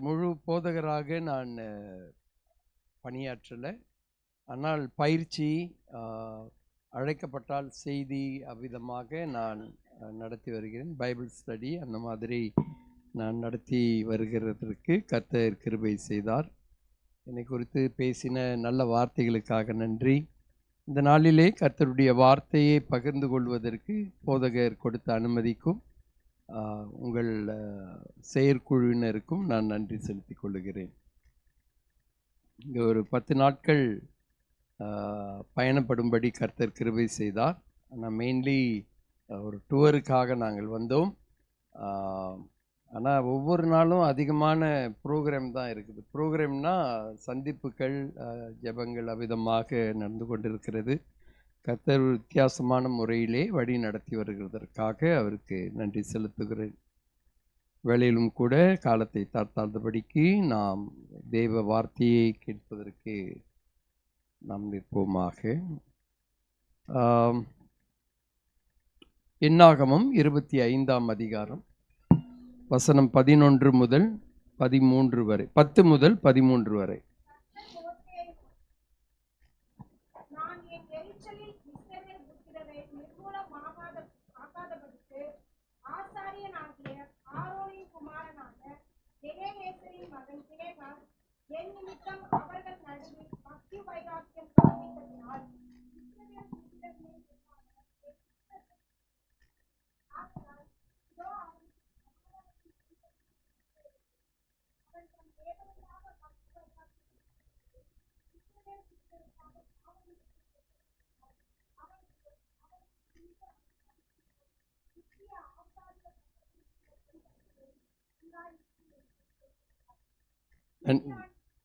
முழு போதகராக நான் பணியாற்றலை. ஆனால் பயிற்சி, அழைக்கப்பட்டால் செய்தி அவ்விதமாக நான் நடத்தி வருகிறேன். பைபிள் ஸ்டடி அந்த மாதிரி நான் நடத்தி வருகிறதற்கு கர்த்தர் கிருபை செய்தார். என்னை குறித்து பேசின நல்ல வார்த்தைகளுக்காக நன்றி. இந்த நாளிலே கர்த்தருடைய வார்த்தையை பகிர்ந்து கொள்வதற்கு போதகர் கொடுத்த அனுமதிக்கும் உங்கள் செயற்குழுவினருக்கும் நான் நன்றி செலுத்திக் கொள்ளுகிறேன். இங்கே ஒரு 10 நாட்கள் பயணப்படும்படி கர்த்தர் கிருபை செய்தார். ஆனால் மெயின்லி ஒரு டூருக்காக நாங்கள் வந்தோம். ஆனால் ஒவ்வொரு நாளும் அதிகமான ப்ரோக்ராம் தான் இருக்குது. ப்ரோக்ராம்னா சந்திப்புகள், ஜெபங்கள் அவ்விதமாக நடந்து கொண்டிருக்கிறது. கர்த்தர் வித்தியாசமான முறையிலே வழி நடத்தி வருகிறதற்காக அவருக்கு நன்றி செலுத்துகிறேன். வேளையிலும் கூட காலத்தை தாழ்த்தாதபடிக்கு நாம் தேவ வார்த்தையை கேட்பதற்கு நாம் நிற்போமாக. என்னாகமம் 25ஆம் அதிகாரம் வசனம் 11 முதல் 13 வரை, 10 முதல் 13 வரை.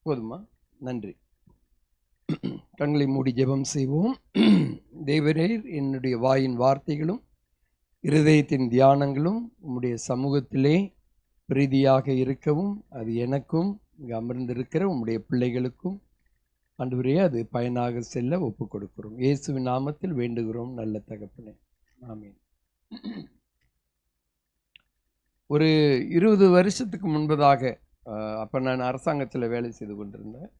போதுமா? நன்றி. கண்களை மூடி ஜெபம் செய்வோம். தேவரே, என்னுடைய வாயின் வார்த்தைகளும் இருதயத்தின் தியானங்களும் உம்முடைய சமூகத்திலே பிரீதியாக இருக்கவும், அது எனக்கும் இங்கே அமர்ந்திருக்கிற உம்முடைய பிள்ளைகளுக்கும் ஆண்டவரே அது பயனாக செல்ல ஒப்புக் கொடுக்கிறோம். இயேசுவின் நாமத்தில் வேண்டுகிறோம் நல்ல தகப்பனே, ஆமென். ஒரு 20 வருஷத்துக்கு முன்பதாக, அப்போ நான் அரசாங்கத்தில் வேலை செய்து கொண்டிருந்தேன்.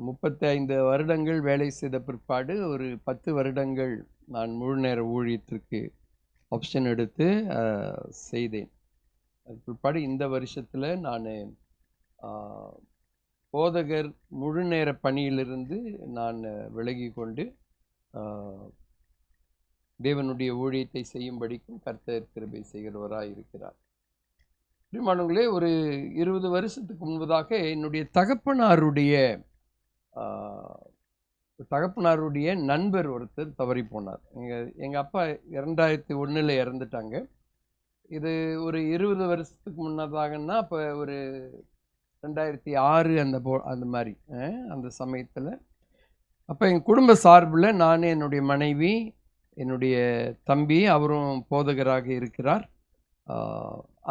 35 வருடங்கள் வேலை செய்த பிற்பாடு ஒரு 10 வருடங்கள் நான் முழு நேர ஊழியத்திற்கு ஆப்ஷன் எடுத்து செய்தேன். அது பிற்பாடு இந்த வருஷத்தில் நான் போதகர் முழு நேர பணியிலிருந்து நான் விலகி கொண்டு தேவனுடைய ஊழியத்தை செய்யும்படிக்கும் கர்த்தர் கிருபை செய்கிறவராக இருக்கிறார். பிரியமானவர்களே, ஒரு 20 வருஷத்துக்கு முன்பதாக என்னுடைய தகப்பனாருடைய நண்பர் ஒருத்தர் தவறி போனார். எங்கள் அப்பா 2001 இறந்துட்டாங்க. இது ஒரு 20 வருஷத்துக்கு முன்னதாகன்னா அப்போ ஒரு 2006 அந்த மாதிரி அந்த சமயத்தில். அப்போ எங்கள் குடும்ப சார்பில் நான், என்னுடைய மனைவி, என்னுடைய தம்பி, அவரும் போதகராக இருக்கிறார்,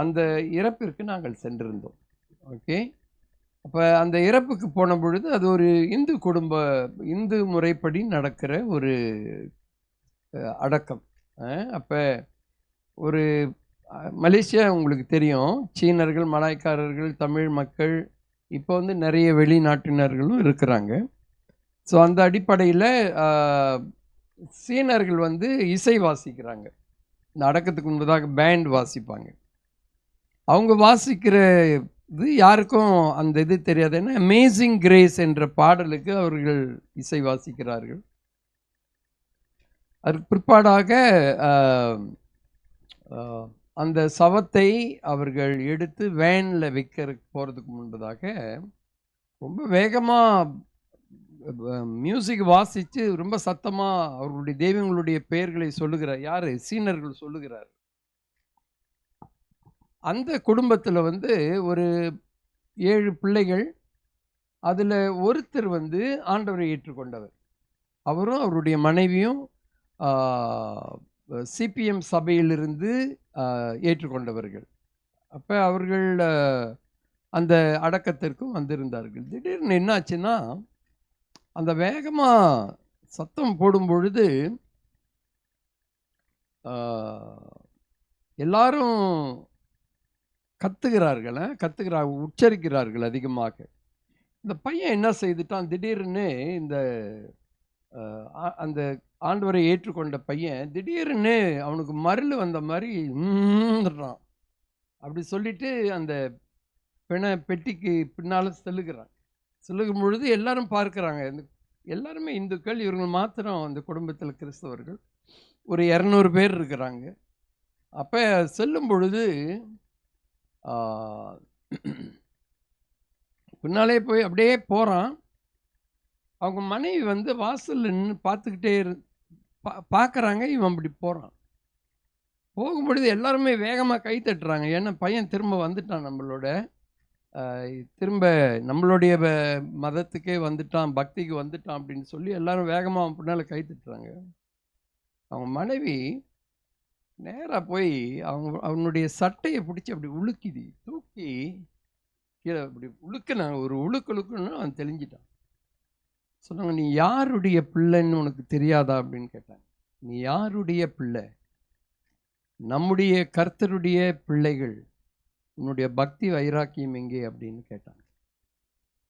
அந்த இறப்பிற்கு நாங்கள் சென்றிருந்தோம். ஓகே. அப்போ அந்த இறப்புக்கு போன பொழுது அது ஒரு இந்து முறைப்படி நடக்கிற ஒரு அடக்கம். அப்போ ஒரு மலேசியா உங்களுக்கு தெரியும், சீனர்கள், மலாய்க்காரர்கள், தமிழ் மக்கள், இப்போ நிறைய வெளிநாட்டினர்களும் இருக்கிறாங்க. ஸோ அந்த அடிப்படையில் சீனர்கள் இசை வாசிக்கிறாங்க. இந்த அடக்கத்துக்கு முன்பதாக பேண்ட் வாசிப்பாங்க. அவங்க வாசிக்கிற இது யாருக்கும் அந்த இது தெரியாது. ஏன்னா அமேசிங் கிரேஸ் என்ற பாடலுக்கு அவர்கள் இசை வாசிக்கிறார்கள். அதற்கு பிற்பாடாக அந்த சவத்தை அவர்கள் எடுத்து வேனில் போகிறதுக்கு முன்பதாக ரொம்ப வேகமாக மியூசிக் வாசித்து ரொம்ப சத்தமாக அவர்களுடைய தெய்வங்களுடைய பெயர்களை சொல்லுகிறார். யார்? சீனர்கள் சொல்லுகிறார். அந்த குடும்பத்தில் ஒரு 7 பிள்ளைகள். அதில் ஒருத்தர் ஆண்டவரை ஏற்றுக்கொண்டவர். அவரும் அவருடைய மனைவியும் சிபிஎம் சபையிலிருந்து ஏற்றுக்கொண்டவர்கள். அப்போ அவர்கள் அந்த அடக்கத்திற்கும் வந்திருந்தார்கள். திடீர்னு என்னாச்சுன்னா, அந்த வேகமாக சத்தம் போடும் பொழுது எல்லாரும் உச்சரிக்கிறார்கள் அதிகமாக. இந்த பையன் என்ன செய்துட்டான், திடீர்னு இந்த அந்த ஆண்டவரை ஏற்றுக்கொண்ட பையன் திடீர்னு அவனுக்கு மருள் வந்த மாதிரி அப்படி சொல்லிட்டு அந்த பெட்டிக்கு பின்னால் செல்லுகும் பொழுது எல்லாரும் பார்க்குறாங்க. எல்லாருமே இந்துக்கள், இவர்கள் மாத்திரம் அந்த குடும்பத்தில் கிறிஸ்தவர்கள். ஒரு 200 பேர் இருக்கிறாங்க. அப்போ செல்லும் பொழுது பின்னாலே போய் அப்படியே போகிறான். அவங்க மனைவி வந்து வாசலில் நின்று பார்த்துக்கிட்டே பார்க்குறாங்க. இவன் அப்படி போகிறான். போகும்பொழுது எல்லாருமே வேகமாக கை தட்டுறாங்க. ஏன்னா பையன் திரும்ப வந்துட்டான், திரும்ப நம்மளுடைய மதத்துக்கே வந்துட்டான், பக்திக்கு வந்துட்டான் அப்படின்னு சொல்லி எல்லாரும் வேகமாக அவன் பின்னால் கை தட்டுறாங்க. அவங்க மனைவி நேராக போய் அவனுடைய சட்டையை பிடிச்சி அப்படி தூக்கி கீழே அப்படி ஒரு உழுக்குன்னு அவன் தெளிஞ்சிட்டான். சொன்னாங்க, நீ யாருடைய பிள்ளைன்னு உனக்கு தெரியாதா அப்படின்னு கேட்டாங்க. நீ யாருடைய பிள்ளை? நம்முடைய கர்த்தருடைய பிள்ளைகள். உன்னுடைய பக்தி வைராக்கியம் எங்கே அப்படின்னு கேட்டாங்க.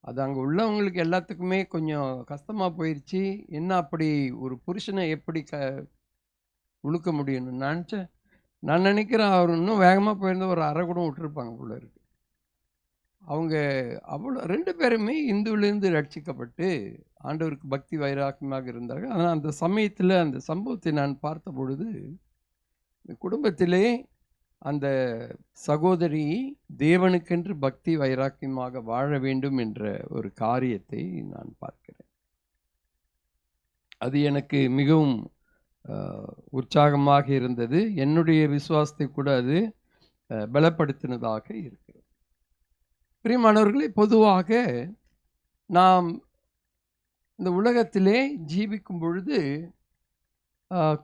அது அங்கே உள்ளவங்களுக்கு எல்லாத்துக்குமே கொஞ்சம் கஷ்டமாக போயிடுச்சு. என்ன அப்படி ஒரு புருஷனை எப்படி உழுக்க முடியும்னு நான் நினைக்கிறேன். அவர் இன்னும் வேகமாக போயிருந்த ஒரு அரை கூட விட்டுருப்பாங்க போல இருக்கு. அவங்க அவ்வளோ 2 பேருமே இந்துவிலிருந்து ரட்சிக்கப்பட்டு ஆண்டவருக்கு பக்தி வைராக்கியமாக இருந்தார்கள். ஆனால் அந்த சமயத்தில் அந்த சம்பவத்தை நான் பார்த்த பொழுது இந்த குடும்பத்திலே அந்த சகோதரி தேவனுக்கென்று பக்தி வைராக்கியமாக வாழ வேண்டும் என்ற ஒரு காரியத்தை நான் பார்க்கிறேன். அது எனக்கு மிகவும் உற்சாகமாக இருந்தது. என்னுடைய விசுவாசத்தை கூட அது பலப்படுத்தினதாக இருக்கிறது. பிரியமானவர்களே, பொதுவாக நாம் இந்த உலகத்திலே ஜீவிக்கும் பொழுது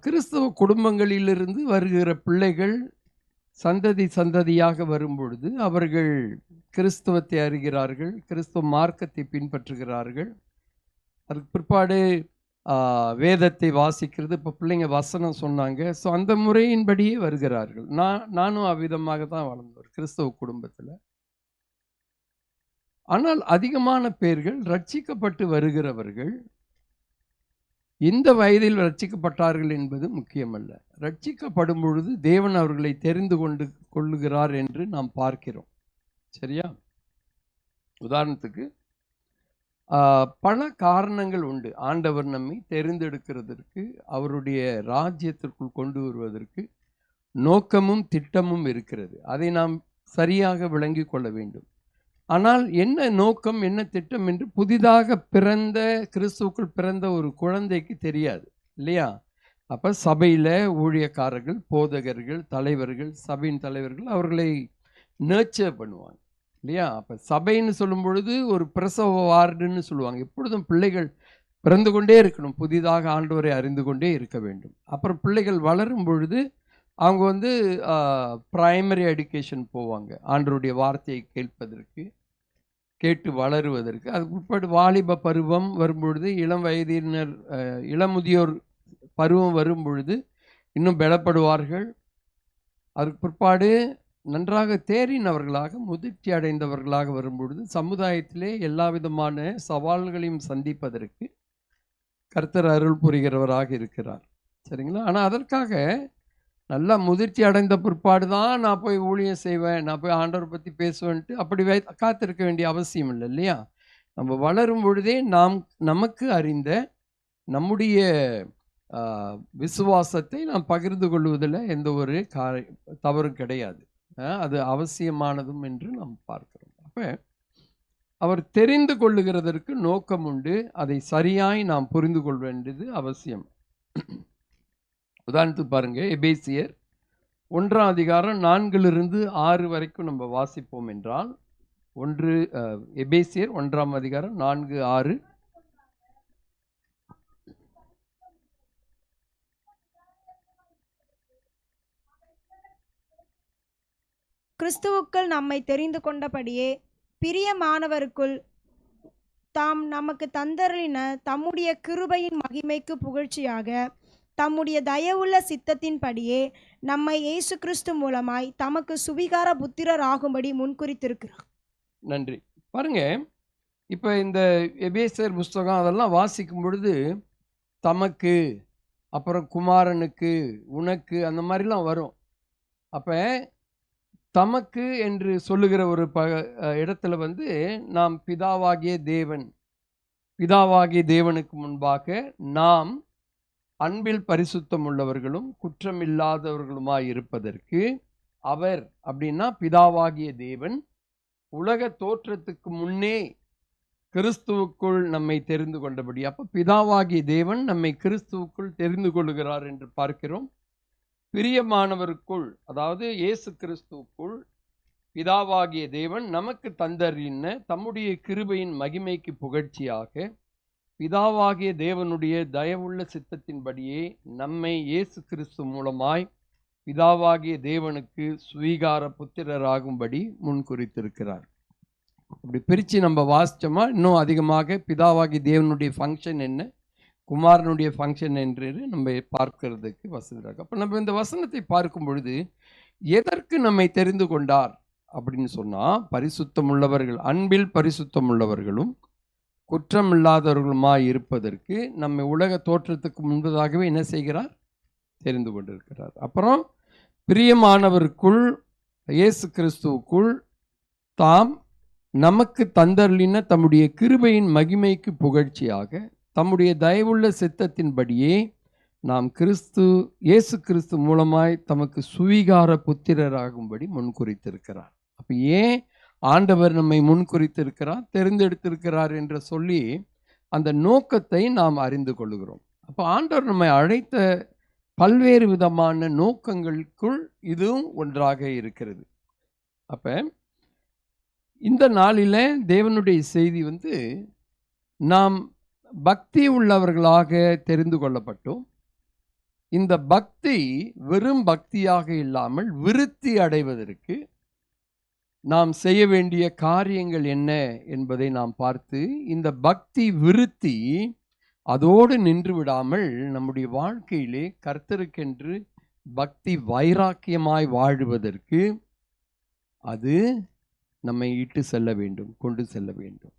கிறிஸ்தவ குடும்பங்களிலிருந்து வருகிற பிள்ளைகள் சந்ததியாக வரும் பொழுது அவர்கள் கிறிஸ்தவத்தை அறிகிறார்கள், கிறிஸ்தவ மார்க்கத்தை பின்பற்றுகிறார்கள். அதுக்கு பிற்பாடு வேதத்தை வாசிக்கிறது. இப்போ பிள்ளைங்க வசனம் சொன்னாங்க. ஸோ அந்த முறையின்படியே வருகிறார்கள். நானும் அவ்விதமாக தான் வளர்ந்தவர் கிறிஸ்தவ குடும்பத்தில். ஆனால் அதிகமான பேர்கள் ரட்சிக்கப்பட்டு வருகிறவர்கள் இந்த வயதில் ரட்சிக்கப்பட்டார்கள் என்பது முக்கியமல்ல. ரட்சிக்கப்படும் பொழுது தேவன் அவர்களை தெரிந்து கொள்ளுகிறார் என்று நாம் பார்க்கிறோம். சரியா? உதாரணத்துக்கு பல காரணங்கள் உண்டு ஆண்டவர் நம்மை தெரிந்தெடுக்கிறதற்கு, அவருடைய ராஜ்யத்திற்குள் கொண்டு வருவதற்கு நோக்கமும் திட்டமும் இருக்கிறது. அதை நாம் சரியாக விளங்கி கொள்ள வேண்டும். ஆனால் என்ன நோக்கம், என்ன திட்டம் என்று புதிதாக பிறந்த கிறிஸ்துவுக்குள் பிறந்த ஒரு குழந்தைக்கு தெரியாது இல்லையா? அப்போ சபையில் ஊழியக்காரர்கள், போதகர்கள், தலைவர்கள், சபையின் தலைவர்கள் அவர்களை நர்ச்சர் பண்ணுவாங்க இல்லையா? அப்போ சபைன்னு சொல்லும் பொழுது ஒரு பிரசவ வார்டுன்னு சொல்லுவாங்க. எப்பொழுதும் பிள்ளைகள் பிறந்து கொண்டே இருக்கணும், புதிதாக ஆண்டவரை அறிந்து கொண்டே இருக்க வேண்டும். அப்புறம் பிள்ளைகள் வளரும் பொழுது அவங்க வந்து பிரைமரி எஜுகேஷன் போவாங்க, ஆண்டவருடைய வார்த்தையை கேட்டு வளருவதற்கு. அதுக்கு பிற்பாடு வாலிப பருவம் வரும்பொழுது, இளம் வயதினர் இளமுதியோர் பருவம் வரும் பொழுது இன்னும் பலப்படுவார்கள். அதுக்கு பிற்பாடு நன்றாக தேறினவர்களாக முதிர்ச்சி அடைந்தவர்களாக வரும்பொழுது சமுதாயத்திலே எல்லா விதமான சவால்களையும் சந்திப்பதற்கு கர்த்தர் அருள் புரிகிறவராக இருக்கிறார். சரிங்களா? ஆனால் அதற்காக நல்லா முதிர்ச்சி அடைந்த பிற்பாடு தான் நான் போய் ஊழியம் செய்வேன், நான் போய் ஆண்டவரை பற்றி பேசுவேன்ட்டு அப்படி காத்திருக்க வேண்டிய அவசியம் இல்லை இல்லையா? நம்ம வளரும் பொழுதே நமக்கு அறிந்த நம்முடைய விசுவாசத்தை நாம் பகிர்ந்து கொள்வதில் எந்த ஒரு தவறும் கிடையாது. அது அவசியமானதும் என்று நாம் பார்க்கிறோம். அப்போ அவர் தெரிந்து கொள்ளுகிறதற்கு நோக்கம் உண்டு. அதை சரியாய் நாம் புரிந்து கொள்ள வேண்டியது அவசியம். உதாரணத்துக்கு பாருங்க, எபேசியர் 1ஆம் அதிகாரம் 4 - 6 வரைக்கும் நம்ம வாசிப்போம் என்றால், எபேசியர் 1ஆம் அதிகாரம் 4, 6. கிறிஸ்துவுக்குள் நம்மை தெரிந்து கொண்டபடியே பிரியமானவருக்குள் தாம் நமக்கு தந்தருளின தம்முடைய கிருபையின் மகிமைக்கு புகழ்ச்சியாக தம்முடைய தயவுள்ள சித்தத்தின்படியே நம்மை இயேசு கிறிஸ்து மூலமாய் தமக்கு சுவிகார புத்திரர் ஆகும்படி முன்குறித்திருக்கிறார். நன்றி. பாருங்க, இப்போ இந்த எபேசியர் புஸ்தகம் அதெல்லாம் வாசிக்கும் பொழுது தமக்கு, அப்புறம் குமாரனுக்கு, உனக்கு, அந்த மாதிரிலாம் வரும். அப்போ தமக்கு என்று சொல்லுகிற ஒரு இடத்துல வந்து நாம் பிதாவாகிய தேவனுக்கு முன்பாக நாம் அன்பில் பரிசுத்தம் உள்ளவர்களும் குற்றமில்லாதவர்களுமாய் இருப்பதற்கு அவர், அப்படின்னா பிதாவாகிய தேவன், உலக தோற்றத்துக்கு முன்னே கிறிஸ்துவுக்குள் நம்மை தெரிந்து கொண்டபடி, அப்போ பிதாவாகிய தேவன் நம்மை கிறிஸ்துவுக்குள் தெரிந்து கொள்ளுகிறார் என்று பார்க்கிறோம். பிரியமானவருக்குள், அதாவது இயேசு கிறிஸ்துவுக்குள் பிதாவாகிய தேவன் நமக்கு தந்தறின தம்முடைய கிருபையின் மகிமைக்கு புகழ்ச்சியாக பிதாவாகிய தேவனுடைய தயவுள்ள சித்தத்தின்படியே நம்மை இயேசு கிறிஸ்து மூலமாய் பிதாவாகிய தேவனுக்கு சுவீகார புத்திரராகும்படி முன்குறித்திருக்கிறார். அப்படி பிரித்து நம்ம வாசித்தோமா இன்னும் அதிகமாக பிதாவாகிய தேவனுடைய ஃபங்க்ஷன் என்ன, குமாரனுடைய ஃபங்க்ஷன் என்று நம்ம பார்க்கிறதுக்கு வசதியாக. அப்போ நம்ம இந்த வசனத்தை பார்க்கும் பொழுது எதற்கு நம்மை தெரிந்து கொண்டார் அப்படின்னு சொன்னால், பரிசுத்தம் உள்ளவர்கள், அன்பில் பரிசுத்தம் உள்ளவர்களும் குற்றம் இல்லாதவர்களுமாய் இருப்பதற்கு நம்மை உலக தோற்றத்துக்கு முன்பதாகவே என்ன செய்கிறார், தெரிந்து கொண்டிருக்கிறார். அப்புறம் பிரியமானவருக்குள் இயேசு கிறிஸ்துவுக்குள் தாம் நமக்கு தந்தருளின தம்முடைய கிருபையின் மகிமைக்கு புகழ்ச்சியாக தம்முடைய தயவுள்ள சித்தத்தின்படியே நாம் இயேசு கிறிஸ்து மூலமாய் தமக்கு சுவீகார புத்திரராகும்படி முன்குறித்திருக்கிறார். அப்போ ஏன் ஆண்டவர் நம்மை முன்குறித்திருக்கிறார், தெரிந்தெடுத்திருக்கிறார் என்று சொல்லி அந்த நோக்கத்தை நாம் அறிந்து கொள்கிறோம். அப்போ ஆண்டவர் நம்மை அழைத்த பல்வேறு விதமான நோக்கங்களுக்குள் இதுவும் ஒன்றாக இருக்கிறது. அப்போ இந்த நாளில் தேவனுடைய செய்தி வந்து நாம் பக்தி உள்ளவர்களாக தெரிந்து கொள்ளப்பட்டோம். இந்த பக்தி வெறும் பக்தியாக இல்லாமல் விருத்தி அடைவதற்கு நாம் செய்ய வேண்டிய காரியங்கள் என்ன என்பதை நாம் பார்த்து, இந்த பக்தி விருத்தி அதோடு நின்று விடாமல் நம்முடைய வாழ்க்கையிலே கர்த்தருக்கென்று பக்தி வைராக்கியமாய் வாழுவதற்கு அது நம்மை இட்டு செல்ல வேண்டும், கொண்டு செல்ல வேண்டும்.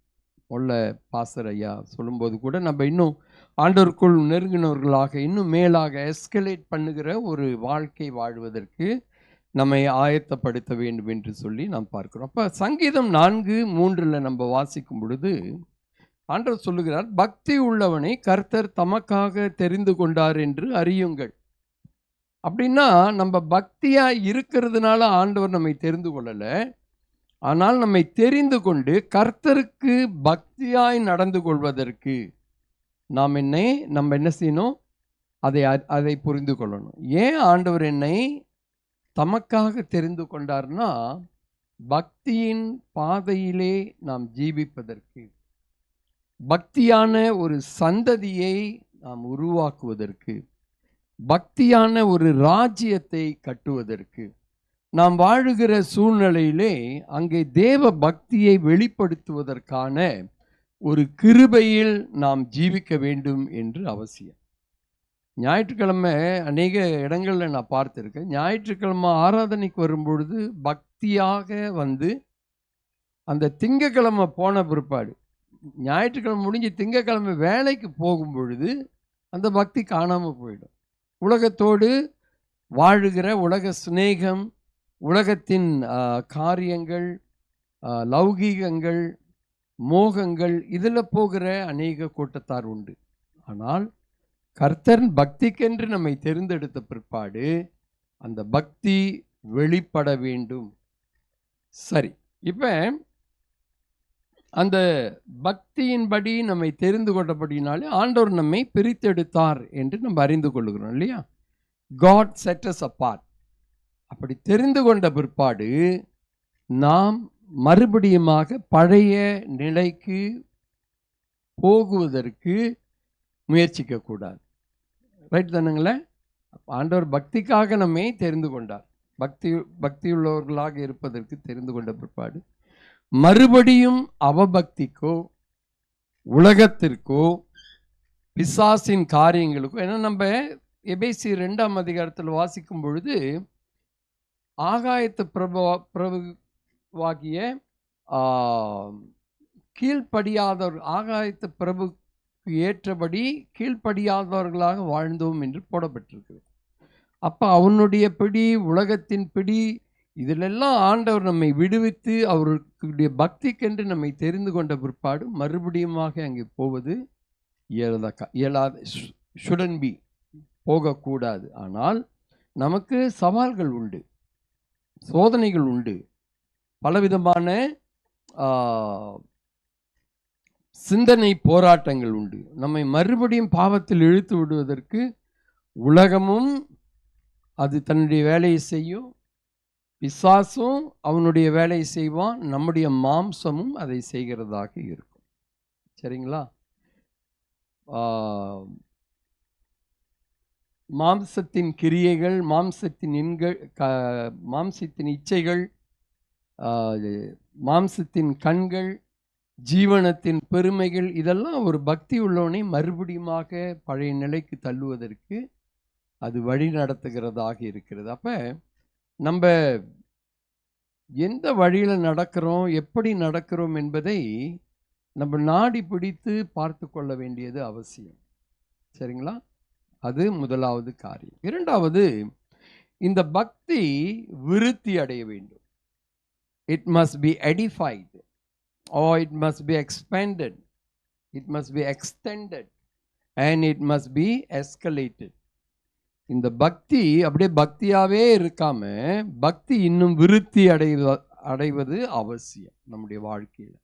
உள்ள பாஸ்டர் ஐயா சொல்லும்போது கூட நம்ம இன்னும் ஆண்டவருக்குள் நெருங்கினவர்களாக இன்னும் மேலாக எஸ்கலேட் பண்ணுகிற ஒரு வாழ்க்கை வாழ்வதற்கு நம்மை ஆயத்தப்படுத்த வேண்டும் என்று சொல்லி நாம் பார்க்கிறோம். அப்போ சங்கீதம் 4:3 நம்ம வாசிக்கும் பொழுது ஆண்டவர் சொல்லுகிறார், பக்தி உள்ளவனை கர்த்தர் தமக்காக தெரிந்து கொண்டார் என்று அறியுங்கள். அப்படின்னா நம்ம பக்தியாக இருக்கிறதுனால ஆண்டவர் நம்மை தெரிந்து கொள்ளலை, ஆனால் நம்மை தெரிந்து கொண்டு கர்த்தருக்கு பக்தியாய் நடந்து கொள்வதற்கு நம்ம என்ன செய்யணும், அதை புரிந்து கொள்ளணும். ஏன் ஆண்டவர் என்னை தமக்காக தெரிந்து கொண்டார்னா, பக்தியின் பாதையிலே நாம் ஜீவிப்பதற்கு, பக்தியான ஒரு சந்ததியை நாம் உருவாக்குவதற்கு, பக்தியான ஒரு ராஜ்யத்தை கட்டுவதற்கு, நாம் வாழுகிற சூழ்நிலையிலே அங்கே தேவ பக்தியை வெளிப்படுத்துவதற்கான ஒரு கிருபையில் நாம் ஜீவிக்க வேண்டும் என்று அவசியம். ஞாயிற்றுக்கிழமை அநேக இடங்களில் நான் பார்த்துருக்கேன். ஞாயிற்றுக்கிழமை ஆராதனைக்கு வரும்பொழுது பக்தியாக வந்து அந்த திங்கக்கிழமை போன பிற்பாடு, ஞாயிற்றுக்கிழமை முடிஞ்சு திங்கக்கிழமை வேலைக்கு போகும் பொழுது அந்த பக்தி காணாமல் போயிடும். உலகத்தோடு வாழுகிற உலக சிநேகம், உலகத்தின் காரியங்கள், லௌகீகங்கள், மோகங்கள், இதில் போகிற அநேக கூட்டத்தார் உண்டு. ஆனால் கர்த்தர் பக்திக்கென்று நம்மை தெரிந்தெடுத்த பிற்பாடு அந்த பக்தி வெளிப்பட வேண்டும். சரி, இப்போ அந்த பக்தியின்படி நம்மை தெரிந்து கொண்டபடினாலே ஆண்டவர் நம்மை பிரித்தெடுத்தார் என்று நம்ம அறிந்து கொள்கிறோம் இல்லையா? God set us apart. அப்படி தெரிந்து கொண்ட பிற்பாடு நாம் மறுபடியுமாக பழைய நிலைக்கு போகுவதற்கு முயற்சிக்கக்கூடாது. ரைட் தானுங்களே? ஆண்டவர் பக்திக்காக நம்மை தெரிந்து கொண்டார். பக்தியுள்ளவர்களாக இருப்பதற்கு தெரிந்து கொண்ட பிற்பாடு மறுபடியும் அவபக்திக்கோ உலகத்திற்கோ பிசாசின் காரியங்களுக்கோ, ஏன்னா நம்ம எபேசியர் 2ஆம் அதிகாரத்தில் வாசிக்கும் பொழுது ஆகாயத்து பிரபுவாகிய கீழ்ப்படியாதவர், ஆகாயத்து பிரபுக்கு ஏற்றபடி கீழ்ப்படியாதவர்களாக வாழ்ந்தோம் என்று போடப்பட்டிருக்கிறது. அப்போ அவனுடைய பிடி, உலகத்தின் பிடி, இதிலெல்லாம் ஆண்டவர் நம்மை விடுவித்து அவருடைய பக்திக்கென்று நம்மை தெரிந்து கொண்ட பிற்பாடு மறுபடியுமாக அங்கே போவது இயலாத, ஷுடன் பி, போகக்கூடாது. ஆனால் நமக்கு சவால்கள் உண்டு, சோதனைகள் உண்டு, பலவிதமான சிந்தனை போராட்டங்கள் உண்டு. நம்மை மறுபடியும் பாவத்தில் இழுத்து விடுவதற்கு உலகமும் அது தன்னுடைய வேலையை செய்யும், பிசாசும் அவனுடைய வேலையை செய்வான், நம்முடைய மாம்சமும் அதை செய்கிறதாக இருக்கும். சரிங்களா? மாம்சத்தின் கிரியைகள், மாம்சத்தின் இச்சைகள், மாம்சத்தின் கண்கள், ஜீவனத்தின் பெருமைகள், இதெல்லாம் ஒரு பக்தி உள்ளவனை மறுபடியுமாக பழைய நிலைக்கு தள்ளுவதற்கு அது வழி நடத்துகிறதாக இருக்கிறது. அப்போ நம்ம எந்த வழியில் நடக்கிறோம், எப்படி நடக்கிறோம் என்பதை நம்ம நாடி பிடித்து பார்த்து கொள்ள வேண்டியது அவசியம். சரிங்களா? அது முதலாவது காரியம். இரண்டாவது, இந்த பக்தி விருத்தி அடைய வேண்டும். It must be edified or it must be expanded, it must be extended and it must be escalated. இந்த பக்தி அப்படியே பக்தியாவே இருக்காம பக்தி இன்னும் விருத்தி அடைவது அவசியம் நம்முடைய வாழ்க்கையில்.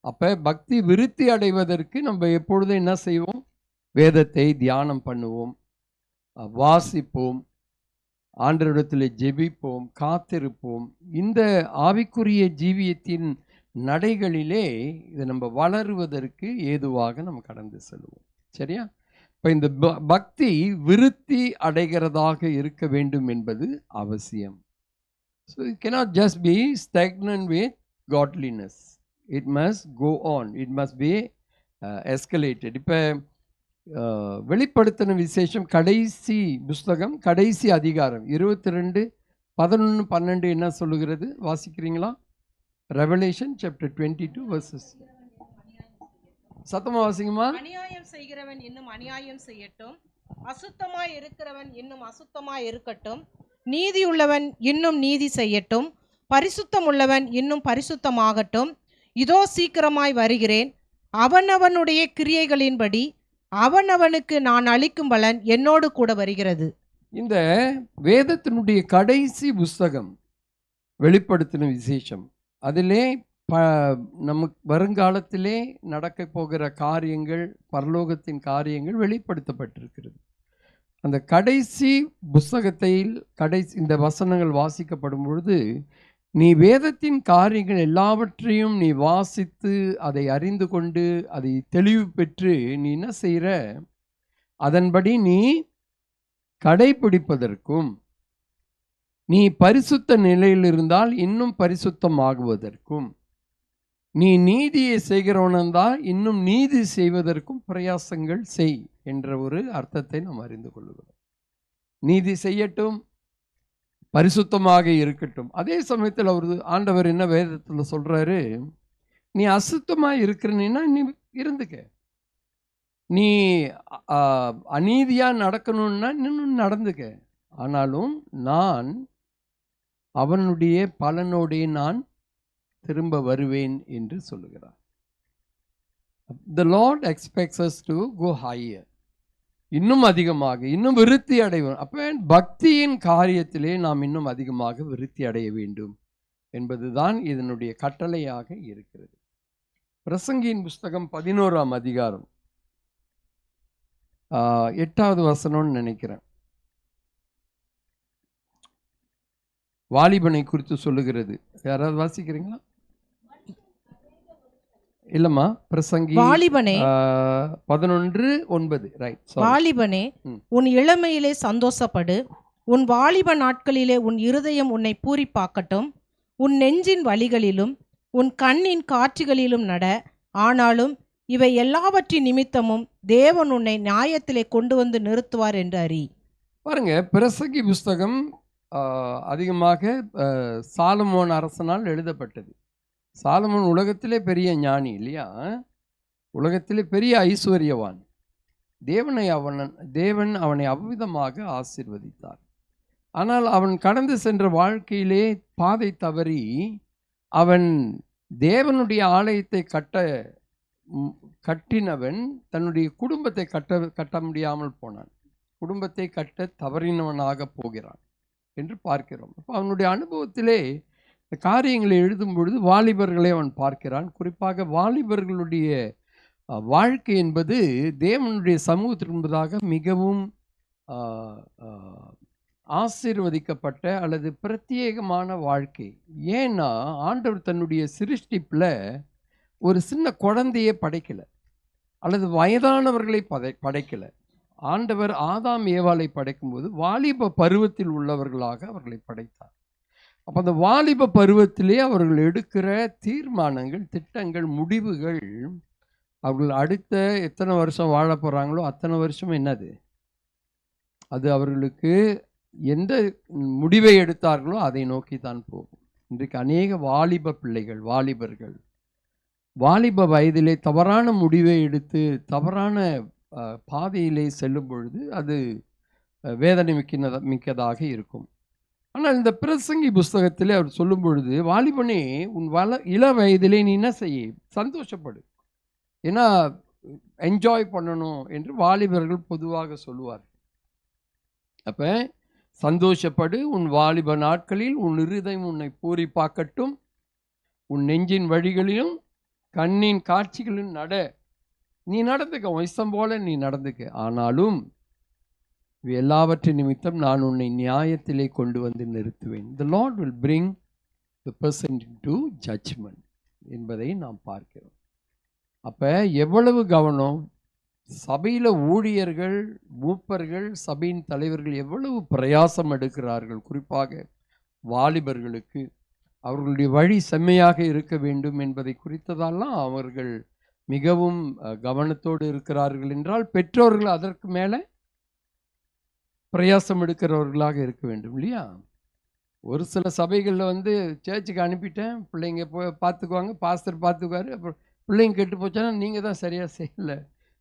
அப்ப பக்தி விருத்தி அடைவதற்கு நம்ம எப்பொழுதும் என்ன செய்வோம்? வேதத்தை தியானம் பண்ணுவோம், வாசிப்போம், ஆண்டவரிடத்தில் ஜெபிப்போம், காத்திருப்போம். இந்த ஆவிக்குரிய ஜீவியத்தின் நடைகளிலே இதை நம்ம வளருவதற்கு ஏதுவாக நம்ம கடந்து செல்வோம். சரியா? இப்போ இந்த பக்தி விருத்தி அடைகிறதாக இருக்க வேண்டும் என்பது அவசியம். So it cannot just be stagnant with godliness. It must go on. It must be escalated. இப்போ வெளிப்படுத்தின விசேஷம் கடைசி புஸ்தகம், கடைசி அதிகாரம் 22, 11, 12 என்ன சொல்லுகிறது? வாசிக்கிறீங்களா? Revelation chapter 22 verses. சத்தமா வாசிங்கம்மா. அநியாயம் செய்கிறவன் இன்னும் அநியாயம் செய்யட்டும், அசுத்தமாய் இருக்கிறவன் இன்னும் அசுத்தமாய் இருக்கட்டும், நீதி உள்ளவன் இன்னும் நீதி செய்யட்டும், பரிசுத்தம் உள்ளவன் இன்னும் பரிசுத்தமாகட்டும். இதோ சீக்கிரமாய் வருகிறேன், அவனவனுடைய கிரியைகளின்படி அவனவனுக்கு நான் அளிக்கும் பலன் என்னோடு கூட வருகிறது. இந்த வேதத்தினுடைய கடைசி புஸ்தகம் வெளிப்படுத்தின விசேஷம். அதிலே நமக்கு வருங்காலத்திலே நடக்க போகிற காரியங்கள், பரலோகத்தின் காரியங்கள் வெளிப்படுத்தப்பட்டிருக்கிறது. அந்த கடைசி புஸ்தகத்தில் இந்த வசனங்கள் வாசிக்கப்படும் பொழுது நீ வேதத்தின் காரியங்கள் எல்லாவற்றையும் நீ வாசித்து அதை அறிந்து கொண்டு அதை தெளிவு பெற்று நீ என்ன செய்கிற? அதன்படி நீ கடைபிடிப்பதற்கும், நீ பரிசுத்த நிலையில் இருந்தால் இன்னும் பரிசுத்தமாகுவதற்கும், நீ நீதியை செய்கிறவனந்தால் இன்னும் நீதி செய்வதற்கும் பிரயாசங்கள் செய் என்ற ஒரு அர்த்தத்தை நாம் அறிந்து கொள்கிறோம். நீதி செய்யட்டும், பரிசுத்தமாக இருக்கட்டும். அதே சமயத்தில் ஆண்டவர் என்ன வேதத்தில் சொல்றாரு? நீ அசுத்தமாக இருக்கிறனா நீ இருந்துக்க, நீ அநீதியாக நடக்கணும்னா இன்னும் நடந்துக்க, ஆனாலும் நான் அவனுடைய பலனோடே நான் திரும்ப வருவேன் என்று சொல்லுகிறார். The Lord expects us to go higher. இன்னும் அதிகமாக, இன்னும் விருத்தி அடைவோம். அப்போ பக்தியின் காரியத்திலே நாம் இன்னும் அதிகமாக விருத்தி அடைய வேண்டும் என்பதுதான் இதனுடைய கட்டளையாக இருக்கிறது. பிரசங்கியின் புஸ்தகம் 11ஆம் அதிகாரம் 8வது வசனம்னு நினைக்கிறேன். வாலிபனை குறித்து சொல்லுகிறது. யாராவது வாசிக்கிறீங்களா? இல்லம்மா, பிரசங்கி வாலிபனே 11:9. ரைட். வாலிபனே, உன் இளமையிலே சந்தோஷப்படு, உன் வாலிப நாட்களிலே உன் இருதயம் உன்னை பூரிப்பாக்கட்டும், உன் நெஞ்சின் வழிகளிலும் உன் கண்ணின் காட்சிகளிலும் நட. ஆனாலும் இவை எல்லாவற்றின் நிமித்தமும் தேவன் உன்னை நியாயத்திலே கொண்டு வந்து நிறுத்துவார் என்று அறி. பாருங்க, பிரசங்கி புஸ்தகம் அதிகமாக சாலமோன் அரசனால் எழுதப்பட்டது. சாலமோன் உலகத்திலே பெரிய ஞானி இல்லையா? உலகத்திலே பெரிய ஐஸ்வர்யவான். தேவன் அவனை அவ்விதமாக ஆசீர்வதித்தார். ஆனால் அவன் கடந்து சென்ற வாழ்க்கையிலே பாதை தவறி அவன் தேவனுடைய ஆலயத்தை கட்டினவன் தன்னுடைய குடும்பத்தை கட்ட முடியாமல் போனான். குடும்பத்தை கட்ட தவறினவனாக போகிறான் என்று பார்க்கிறோம். அப்போ அவனுடைய அனுபவத்திலே இந்த காரியங்களை எழுதும் பொழுது வாலிபர்களை அவன் பார்க்கிறான். குறிப்பாக வாலிபர்களுடைய வாழ்க்கை என்பது தேவனுடைய சமூகத்திற்கு என்பதாக மிகவும் ஆசீர்வதிக்கப்பட்ட அல்லது பிரத்யேகமான வாழ்க்கை. ஏன்னா ஆண்டவர் தன்னுடைய சிருஷ்டிப்பில் ஒரு சின்ன குழந்தையை படைக்கலை, அல்லது வயதானவர்களை படைக்கலை. ஆண்டவர் ஆதாம் ஏவாளை படைக்கும்போது வாலிப பருவத்தில் உள்ளவர்களாக அவர்களை படைத்தார். அப்போ அந்த வாலிப பருவத்திலே அவர்கள் எடுக்கிற தீர்மானங்கள், திட்டங்கள், முடிவுகள், அவர்கள் அடுத்த எத்தனை வருஷம் வாழ போகிறாங்களோ அத்தனை வருஷம் என்னது, அது அவர்களுக்கு எந்த முடிவை எடுத்தார்களோ அதை நோக்கி தான் போகும். இன்றைக்கு அநேக வாலிப பிள்ளைகள், வாலிபர்கள் வாலிப வயதிலே தவறான முடிவை எடுத்து தவறான பாதையிலே செல்லும் பொழுது அது வேதனை மிக்கதாக இருக்கும். ஆனால் இந்த பிரசங்கி புஸ்தகத்திலே அவர் சொல்லும் பொழுது, வாலிபனே உன் இள வயதிலே நீ என்ன செய்ய, சந்தோஷப்படு. ஏன்னா என்ஜாய் பண்ணணும் என்று வாலிபர்கள் பொதுவாக சொல்லுவார். அப்போ சந்தோஷப்படு, உன் வாலிப நாட்களில் உன் இருதயம் உன்னை பூரிப்பாக்கட்டும், உன் நெஞ்சின் வழிகளிலும் கண்ணின் காட்சிகளிலும் நீ நடந்துக்க, இஷ்டம் போல நீ நடந்துக்க. ஆனாலும் எல்லாவற்றின் நிமித்தம் நான் உன்னை நியாயத்திலே கொண்டு வந்து நிறுத்துவேன். The Lord will bring the person into judgment என்பதை நாம் பார்க்கிறோம். அப்போ எவ்வளவு கவனம், சபையில் ஊழியர்கள், மூப்பர்கள், சபையின் தலைவர்கள் எவ்வளவு பிரயாசம் எடுக்கிறார்கள். குறிப்பாக வாலிபர்களுக்கு அவர்களுடைய வழி செம்மையாக இருக்க வேண்டும் என்பதை குறித்ததெல்லாம் அவர்கள் மிகவும் கவனத்தோடு இருக்கிறார்கள் என்றால், பெற்றோர்கள் அதற்கு மேலே பிரயாசம் எடுக்கிறவர்களாக இருக்க வேண்டும் இல்லையா? ஒரு சில சபைகளில் சேர்ச்சுக்கு அனுப்பிட்டேன், பிள்ளைங்க போய் பார்த்துக்குவாங்க, பாஸ்டர் பார்த்துக்குவார், அப்புறம் பிள்ளைங்க கெட்டு போச்சுன்னா நீங்கள் தான் சரியாக செய்யலை,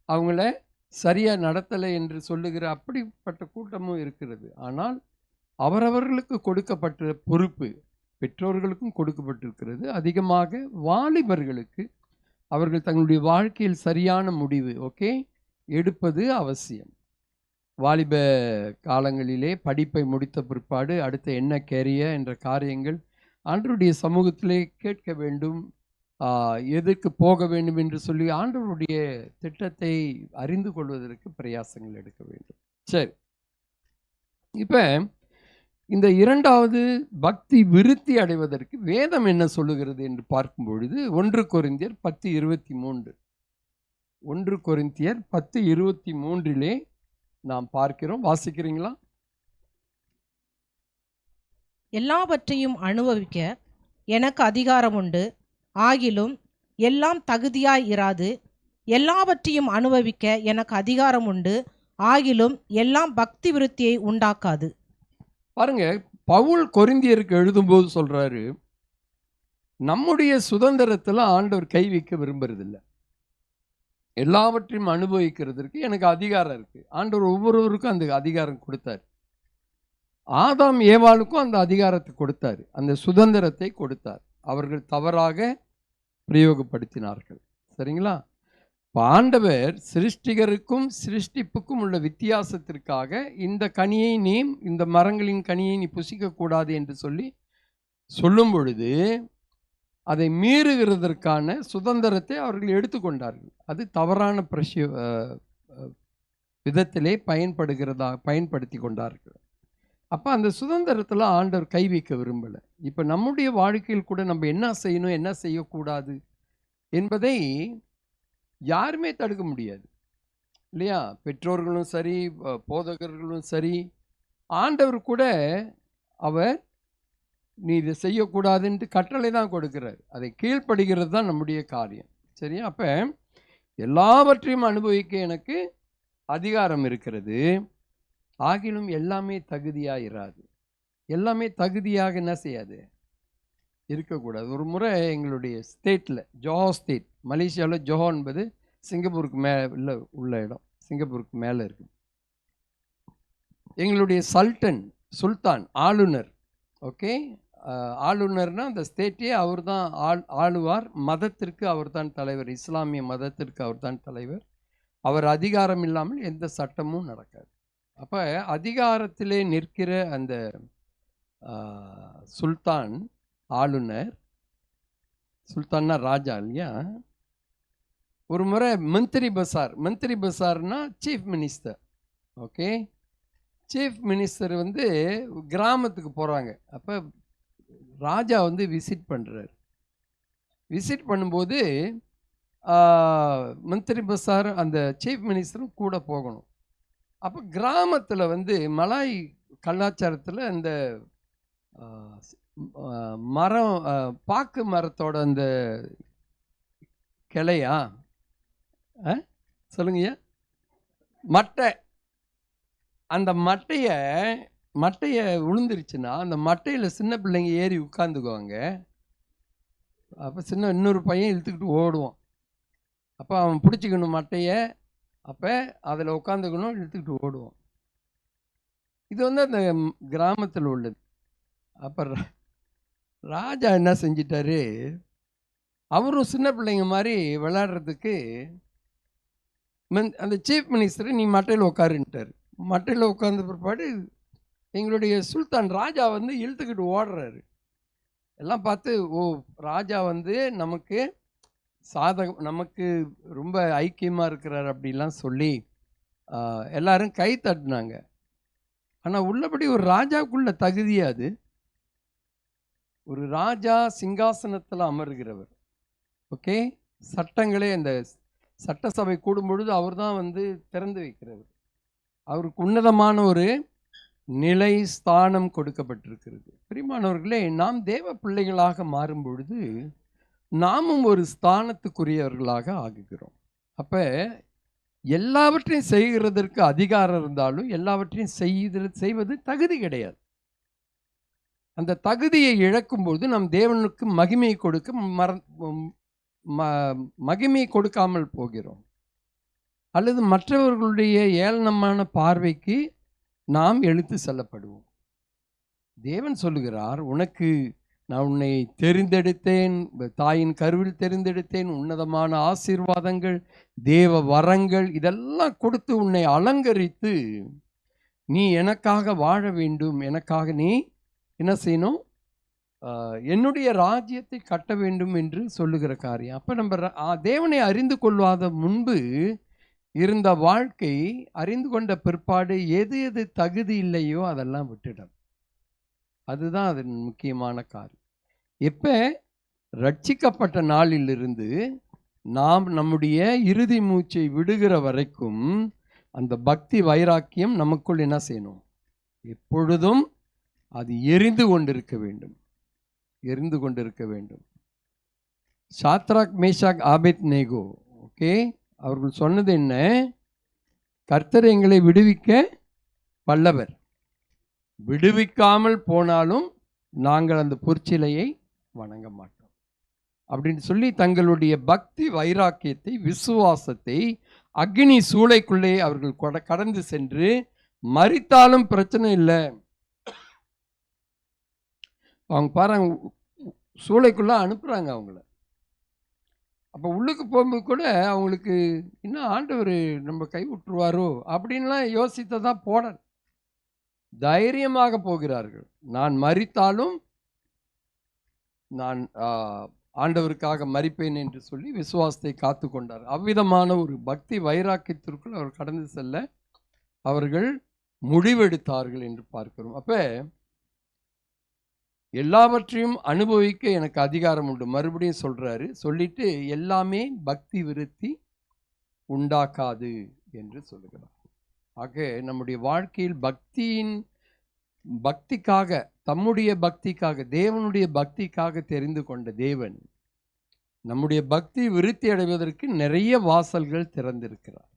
அவங்கள சரியாக நடத்தலை என்று சொல்லுகிற அப்படிப்பட்ட கூட்டமும் இருக்கிறது. ஆனால் அவரவர்களுக்கு கொடுக்கப்பட்ட பொறுப்பு பெற்றோர்களுக்கும் கொடுக்கப்பட்டிருக்கிறது. அதிகமாக வாலிபர்களுக்கு அவர்கள் தங்களுடைய வாழ்க்கையில் சரியான முடிவு எடுப்பது அவசியம். வாலிப காலங்களிலே படிப்பை முடித்த பிற்பாடு அடுத்த என்ன கேரியர் என்ற காரியங்கள் ஆண்டவருடைய சமூகத்திலே கேட்க வேண்டும். எதுக்கு போக வேண்டும் என்று சொல்லி ஆண்டவருடைய திட்டத்தை அறிந்து கொள்வதற்கு பிரயாசங்கள் எடுக்க வேண்டும். சரி, இப்போ இந்த இரண்டாவது பக்தி விருத்தி அடைவதற்கு வேதம் என்ன சொல்லுகிறது என்று பார்க்கும் பொழுது 1 கொரிந்தியர் 10:23 1 கொரிந்தியர் 10:23 நாம் பார்க்கிறோம். வாசிக்கிறீங்களா? எல்லாவற்றையும் அனுபவிக்க எனக்கு அதிகாரம் உண்டு, ஆகிலும் எல்லாம் தகுதியாய் இராது. எல்லாவற்றையும் அனுபவிக்க எனக்கு அதிகாரம் உண்டு, ஆகிலும் எல்லாம் பக்தி விருத்தியை உண்டாக்காது. பாருங்க, பவுல் கொரிந்தியருக்கு எழுதும்போது சொல்றாரு, நம்முடைய சுதந்திரத்தில் ஆண்டவர் கை வைக்க விரும்புறதில்லை. எல்லாவற்றையும் அனுபவிக்கிறதுக்கு எனக்கு அதிகாரம் இருக்கு. ஆண்டவர் ஒவ்வொருவருக்கும் அந்த அதிகாரம் கொடுத்தார். ஆதாம் ஏவாளுக்கும் அந்த அதிகாரத்தை கொடுத்தார், அந்த சுதந்திரத்தை கொடுத்தார். அவர்கள் தவறாக பிரயோகப்படுத்தினார்கள். சரிங்களா? ஆண்டவர் சிருஷ்டிகருக்கும் சிருஷ்டிப்புக்கும் உள்ள வித்தியாசத்திற்காக இந்த கனியை இந்த மரங்களின் கனியை நீ புசிக்கக்கூடாது என்று சொல்லும் பொழுது அதை மீறுகிறதற்கான சுதந்திரத்தை அவர்கள் எடுத்துக்கொண்டார்கள். அது தவறான விதத்திலே பயன்படுத்தி கொண்டார்கள். அப்போ அந்த சுதந்திரத்தில் ஆண்டவர் கை வைக்க விரும்பலை. இப்போ நம்முடைய வாழ்க்கையில் கூட நம்ம என்ன செய்யணும், என்ன செய்யக்கூடாது என்பதை யாருமே தடுக்க முடியாது இல்லையா? பெற்றோர்களும் சரி, போதகர்களும் சரி, ஆண்டவர் கூட அவர் நீ இதை செய்யக்கூடாதுன்ட்டு கட்டளை தான் கொடுக்கிறார். அதை கீழ்ப்படுகிறது தான் நம்முடைய காரியம். சரியா? அப்போ எல்லாவற்றையும் அனுபவிக்க எனக்கு அதிகாரம் இருக்கிறது. ஆகிலும் எல்லாமே தகுதியாக இராது. எல்லாமே தகுதியாக என்ன செய்யாது, இருக்கக்கூடாது. ஒரு முறை எங்களுடைய ஸ்டேட்டில், ஜோஹோ ஸ்டேட், மலேசியாவில் ஜோஹோ என்பது சிங்கப்பூருக்கு மேலே உள்ள இடம், சிங்கப்பூருக்கு மேலே இருக்குது. எங்களுடைய சுல்தான் ஆளுநர், ஓகே, ஆளுநர்னா அந்த ஸ்டேட்டே அவர் தான் ஆளுவார். மதத்திற்கு அவர் தான் தலைவர், இஸ்லாமிய மதத்திற்கு அவர் தான் தலைவர். அவர் அதிகாரம் இல்லாமல் எந்த சட்டமும் நடக்காது. அப்போ அதிகாரத்திலே நிற்கிற அந்த சுல்தான் ஆளுநர், சுல்தான்னா ராஜா இல்லையா, ஒரு முறை மந்திரி பசார்னா chief minister, okay, chief minister வந்து கிராமத்துக்கு போகிறாங்க. அப்போ ராஜா வந்து விசிட் பண்ணுறாரு. விசிட் பண்ணும்போது மந்திரி பசார் அந்த சீஃப் மினிஸ்டரும் கூட போகணும். அப்போ கிராமத்தில் வந்து மலாய் கலாச்சாரத்தில் அந்த மரம், பாக்கு மரத்தோட அந்த கிளையா சொல்லுங்கய்யா, மட்டை, அந்த மட்டையை விழுந்துருச்சுன்னா அந்த மட்டையில் சின்ன பிள்ளைங்க ஏறி உட்காந்துக்குவாங்க. அப்போ இன்னொரு பையன் இழுத்துக்கிட்டு ஓடுவான். அப்போ அவன் பிடிச்சிக்கணும் மட்டையை, அப்போ அதில் உட்காந்துக்கணும், இழுத்துக்கிட்டு ஓடுவான். இது வந்து அந்த கிராமத்தில் உள்ளது. அப்போ ராஜா என்ன செஞ்சிட்டாரு, அவரும் சின்ன பிள்ளைங்க மாதிரி விளையாடுறதுக்கு அந்த சீஃப் மினிஸ்டர் நீ மட்டையில் உட்காருன்ட்டார். மட்டையில் உட்கார்ந்த பிற்பாடு எங்களுடைய சுல்தான் ராஜா வந்து இழுத்துக்கிட்டு ஓடுறாரு. எல்லாம் பார்த்து, ஓ, ராஜா வந்து நமக்கு நமக்கு ரொம்ப ஐக்கியமாக இருக்கிறார் அப்படிலாம் சொல்லி எல்லாரும் கை தட்டினாங்க. ஆனால் உள்ளபடி ஒரு ராஜாவுக்குள்ள தகுதியாது. ஒரு ராஜா சிங்காசனத்தில் அமர்கிறவர், ஓகே, சட்டங்களே அந்த சட்டசபை கூடும் பொழுது அவர் தான் வந்து திறந்து வைக்கிறவர். அவருக்கு உன்னதமான ஒரு நிலை ஸ்தானம் கொடுக்கப்பட்டிருக்கிறது. பிரியமானவர்களே, நாம் தேவ பிள்ளைகளாக மாறும் பொழுது நாமும் ஒரு ஸ்தானத்துக்குரியவர்களாக ஆகுகிறோம். அப்போ எல்லாவற்றையும் செய்கிறதற்கு அதிகாரம் இருந்தாலும் எல்லாவற்றையும் செய்வது தகுதி கிடையாது. அந்த தகுதியை இழக்கும்போது நாம் தேவனுக்கு மகிமையை மகிமையை கொடுக்காமல் போகிறோம். அல்லது மற்றவர்களுடைய ஏளனமான பார்வைக்கு நாம் இழுத்து செல்லப்படுவோம். தேவன் சொல்லுகிறார், நான் உன்னை தெரிந்தெடுத்தேன், தாயின் கருவில் தெரிந்தெடுத்தேன், உன்னதமான ஆசீர்வாதங்கள், தேவ வரங்கள் இதெல்லாம் கொடுத்து உன்னை அலங்கரித்து நீ எனக்காக வாழ வேண்டும், எனக்காக நீ என்ன செய்யணும், என்னுடைய ராஜ்யத்தை கட்ட வேண்டும் என்று சொல்லுகிற காரியம். அப்போ நம்ம தேவனை அறிந்து கொள்ளாத முன்பு இருந்த வாழ்க்கை, அறிந்து கொண்ட பிற்பாடு எது எது தகுதி இல்லையோ அதெல்லாம் விட்டுடும். அதுதான் அதன் முக்கியமான காரியம். எப்போ ரட்சிக்கப்பட்ட நாளிலிருந்து நாம் நம்முடைய இறுதி மூச்சை விடுகிற வரைக்கும் அந்த பக்தி வைராக்கியம் நமக்குள் என்ன செய்யணும், எப்பொழுதும் அது எரிந்து கொண்டிருக்க வேண்டும், எரிந்து கொண்டிருக்க வேண்டும். சாத்ராக், மேஷாக், ஆபேத்நேகோ, ஓகே, அவர்கள் சொன்னது என்ன, கர்த்தர் எங்களை விடுவிக்க வல்லவர், விடுவிக்காமல் போனாலும் நாங்கள் அந்த பொற்சிலையை வணங்க மாட்டோம் அப்படின்னு சொல்லி தங்களுடைய பக்தி வைராக்கியத்தை, விசுவாசத்தை அக்னி சூளைக்குள்ளே அவர்கள் கடந்து சென்று மரித்தாலும் பிரச்சனை இல்லை. அவங்க பாருங்க, சூளைக்குள்ள அனுப்புறாங்க அவங்கள. அப்போ உள்ளுக்கு போகும்போது கூட அவங்களுக்கு இன்னும் ஆண்டவர் நம்ம கை விட்டுருவாரோ அப்படின்லாம் யோசித்ததான் போட தைரியமாக போகிறார்கள். நான் மரித்தாலும் நான் ஆண்டவருக்காக மரிப்பேன் என்று சொல்லி விசுவாசத்தை காத்து கொண்டார். அவ்விதமான ஒரு பக்தி வைராக்கியத்திற்குள் அவர் கடந்து செல்ல அவர்கள் முடிவெடுத்தார்கள் என்று பார்க்கிறோம். அப்போ எல்லாவற்றையும் அனுபவிக்க எனக்கு அதிகாரம் உண்டு, மறுபடியும் சொல்றாரு. சொல்லிட்டு எல்லாமே பக்தி விருத்தி உண்டாக்காது என்று சொல்லுகிறார். ஆக நம்முடைய வாழ்க்கையில் பக்திக்காக, தம்முடைய பக்திக்காக, தேவனுடைய பக்திக்காக தெரிந்து கொண்ட தேவன் நம்முடைய பக்தி விருத்தி அடைவதற்கு நிறைய வாசல்கள் திறந்திருக்கிறார்.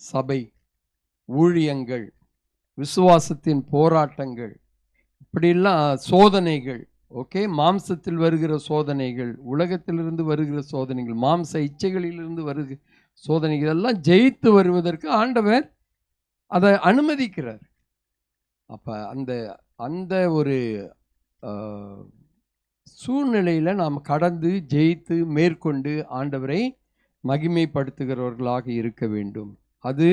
சபை, ஊழியங்கள், விசுவாசத்தின் போராட்டங்கள், இப்படிலாம் சோதனைகள். ஓகே, மாம்சத்தில் வருகிற சோதனைகள், உலகத்திலிருந்து வருகிற சோதனைகள், மாம்ச இச்சைகளிலிருந்து வருகிற சோதனைகள் எல்லாம் ஜெயித்து வருவதற்கு ஆண்டவர் அதை அனுமதிக்கிறார். அப்போ அந்த அந்த ஒரு சூழ்நிலையில் நாம் கடந்து ஜெயித்து மேற்கொண்டு ஆண்டவரை மகிமைப்படுத்துகிறவர்களாக இருக்க வேண்டும். அது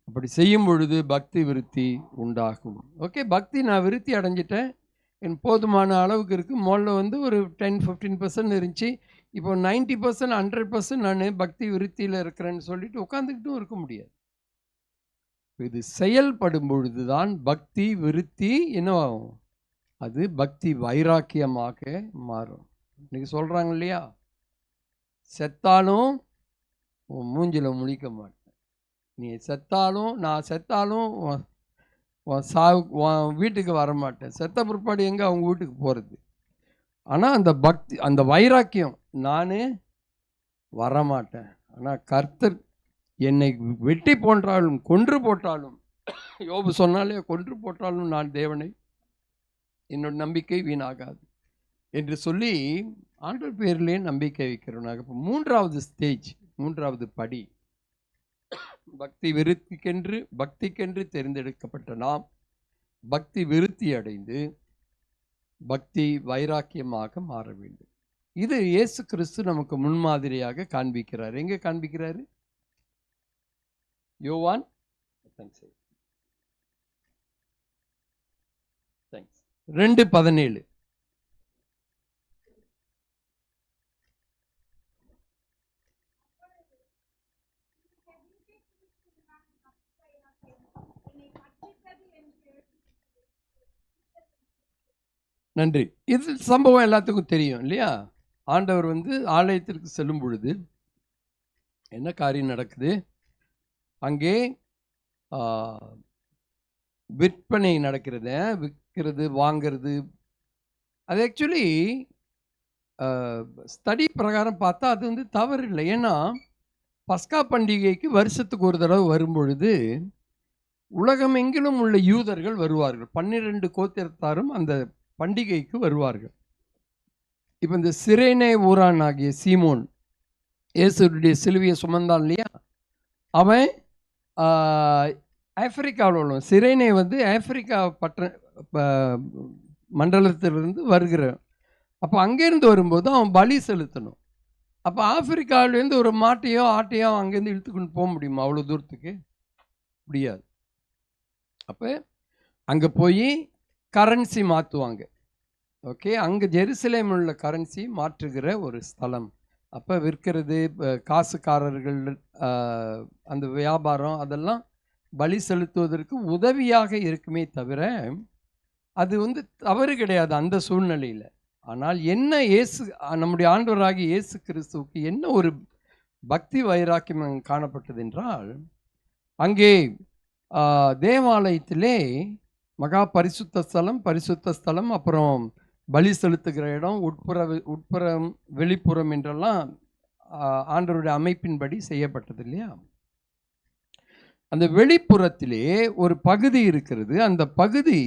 அப்படி செய்யும் பொழுது பக்தி விருத்தி உண்டாகும். ஓகே, பக்தி நான் விருத்தி அடைஞ்சிட்டேன், என் போதுமான அளவுக்கு இருக்குது. முதல்ல ஒரு 10-15% இருந்துச்சு, இப்போ 90% 100% நான் பக்தி விருத்தியில் இருக்கிறேன்னு சொல்லிட்டு உட்காந்துக்கிட்டும் இருக்க முடியாது. இது செயல்படும் பொழுது தான் பக்தி விருத்தி என்னவாகும், அது பக்தி வைராக்கியமாக மாறும். இன்னைக்கு சொல்கிறாங்க இல்லையா, செத்தாலும் உன் மூஞ்சில முழிக்க மாட்டேன், நீ செத்தாலும் நான் செத்தாலும் உன் வீட்டுக்கு வரமாட்டேன், செத்த பிற்பாடு எங்கே அவங்க வீட்டுக்கு போகிறது. ஆனால் அந்த பக்தி, அந்த வைராக்கியம், நான் வரமாட்டேன், ஆனால் கர்த்தர் என்னை வெட்டி போன்றாலும் கொன்று போட்டாலும், யோபு சொன்னாலே கொன்று போட்டாலும் நான் தேவனை, என்னோட நம்பிக்கை வீணாகாது என்று சொல்லி ஆண்டவர் பேரிலே நம்பிக்கை வைக்கிறோம். இப்போ மூன்றாவது ஸ்டேஜ், மூன்றாவது படி, பக்தி பக்திக்கென்று தேர்ந்தெடுக்கப்பட்ட நாம் பக்தி விருத்தி அடைந்து பக்தி வைராக்கியமாக மாற வேண்டும். இது இயேசு கிறிஸ்து நமக்கு முன்மாதிரியாக காண்பிக்கிறார். எங்கே காண்பிக்கிறாரு? யோவான் 2:17. நன்றி. இது சம்பவம் எல்லாத்துக்கும் தெரியும் இல்லையா? ஆண்டவர் ஆலயத்திற்கு செல்லும் பொழுது என்ன காரியம் நடக்குது? அங்கே விற்பனை நடக்கிறது, விற்கிறது வாங்கிறது. அது ஆக்சுவலி ஸ்டடி பிரகாரம் பார்த்தா அது தவறு இல்லை. ஏன்னா பஸ்கா பண்டிகைக்கு வருஷத்துக்கு ஒரு தடவை வரும்பொழுது உலகமெங்கிலும் உள்ள யூதர்கள் வருவார்கள். 12 கோத்திரத்தாரும் அந்த பண்டிகைக்கு வருவார்கள். இப்போ இந்த சிரேனே ஊரான் ஆகிய சீமோன், இயேசுடைய சிலுவையை சுமந்தான் இல்லையா, அவன் ஆப்பிரிக்காவில் உள்ள சிரேனே ஆப்பிரிக்கா மண்டலத்திலிருந்து வருகிற. அப்போ அங்கேருந்து வரும்போது அவன் பலி செலுத்தணும். அப்போ ஆப்பிரிக்காவிலேருந்து ஒரு மாட்டையோ ஆட்டையோ அங்கேருந்து இழுத்துக்கொண்டு போக முடியுமா? அவ்வளோ தூரத்துக்கு முடியாது. அப்போ அங்கே போய் கரன்சி மாற்றுவாங்க. ஓகே, அங்கே ஜெருசலேம் உள்ள கரன்சி மாற்றுகிற ஒரு ஸ்தலம். அப்போ விற்கிறது, காசுக்காரர்கள், அந்த வியாபாரம், அதெல்லாம் பலி செலுத்துவதற்கு உதவியாக இருக்குமே தவிர அது தவறு கிடையாது அந்த சூழ்நிலையில். ஆனால் என்ன, நம்முடைய ஆண்டவராகிய இயேசு கிறிஸ்துவுக்கு என்ன ஒரு பக்தி வைராக்கியம் காணப்பட்டது என்றால், அங்கே தேவாலயத்திலே மகா பரிசுத்த ஸ்தலம், அப்புறம் பலி செலுத்துகிற இடம், உட்புறம் வெளிப்புறம் என்றெல்லாம் ஆண்டவருடைய அமைப்பின்படி செய்யப்பட்டது இல்லையா? அந்த வெளிப்புறத்திலே ஒரு பகுதி இருக்கிறது. அந்த பகுதி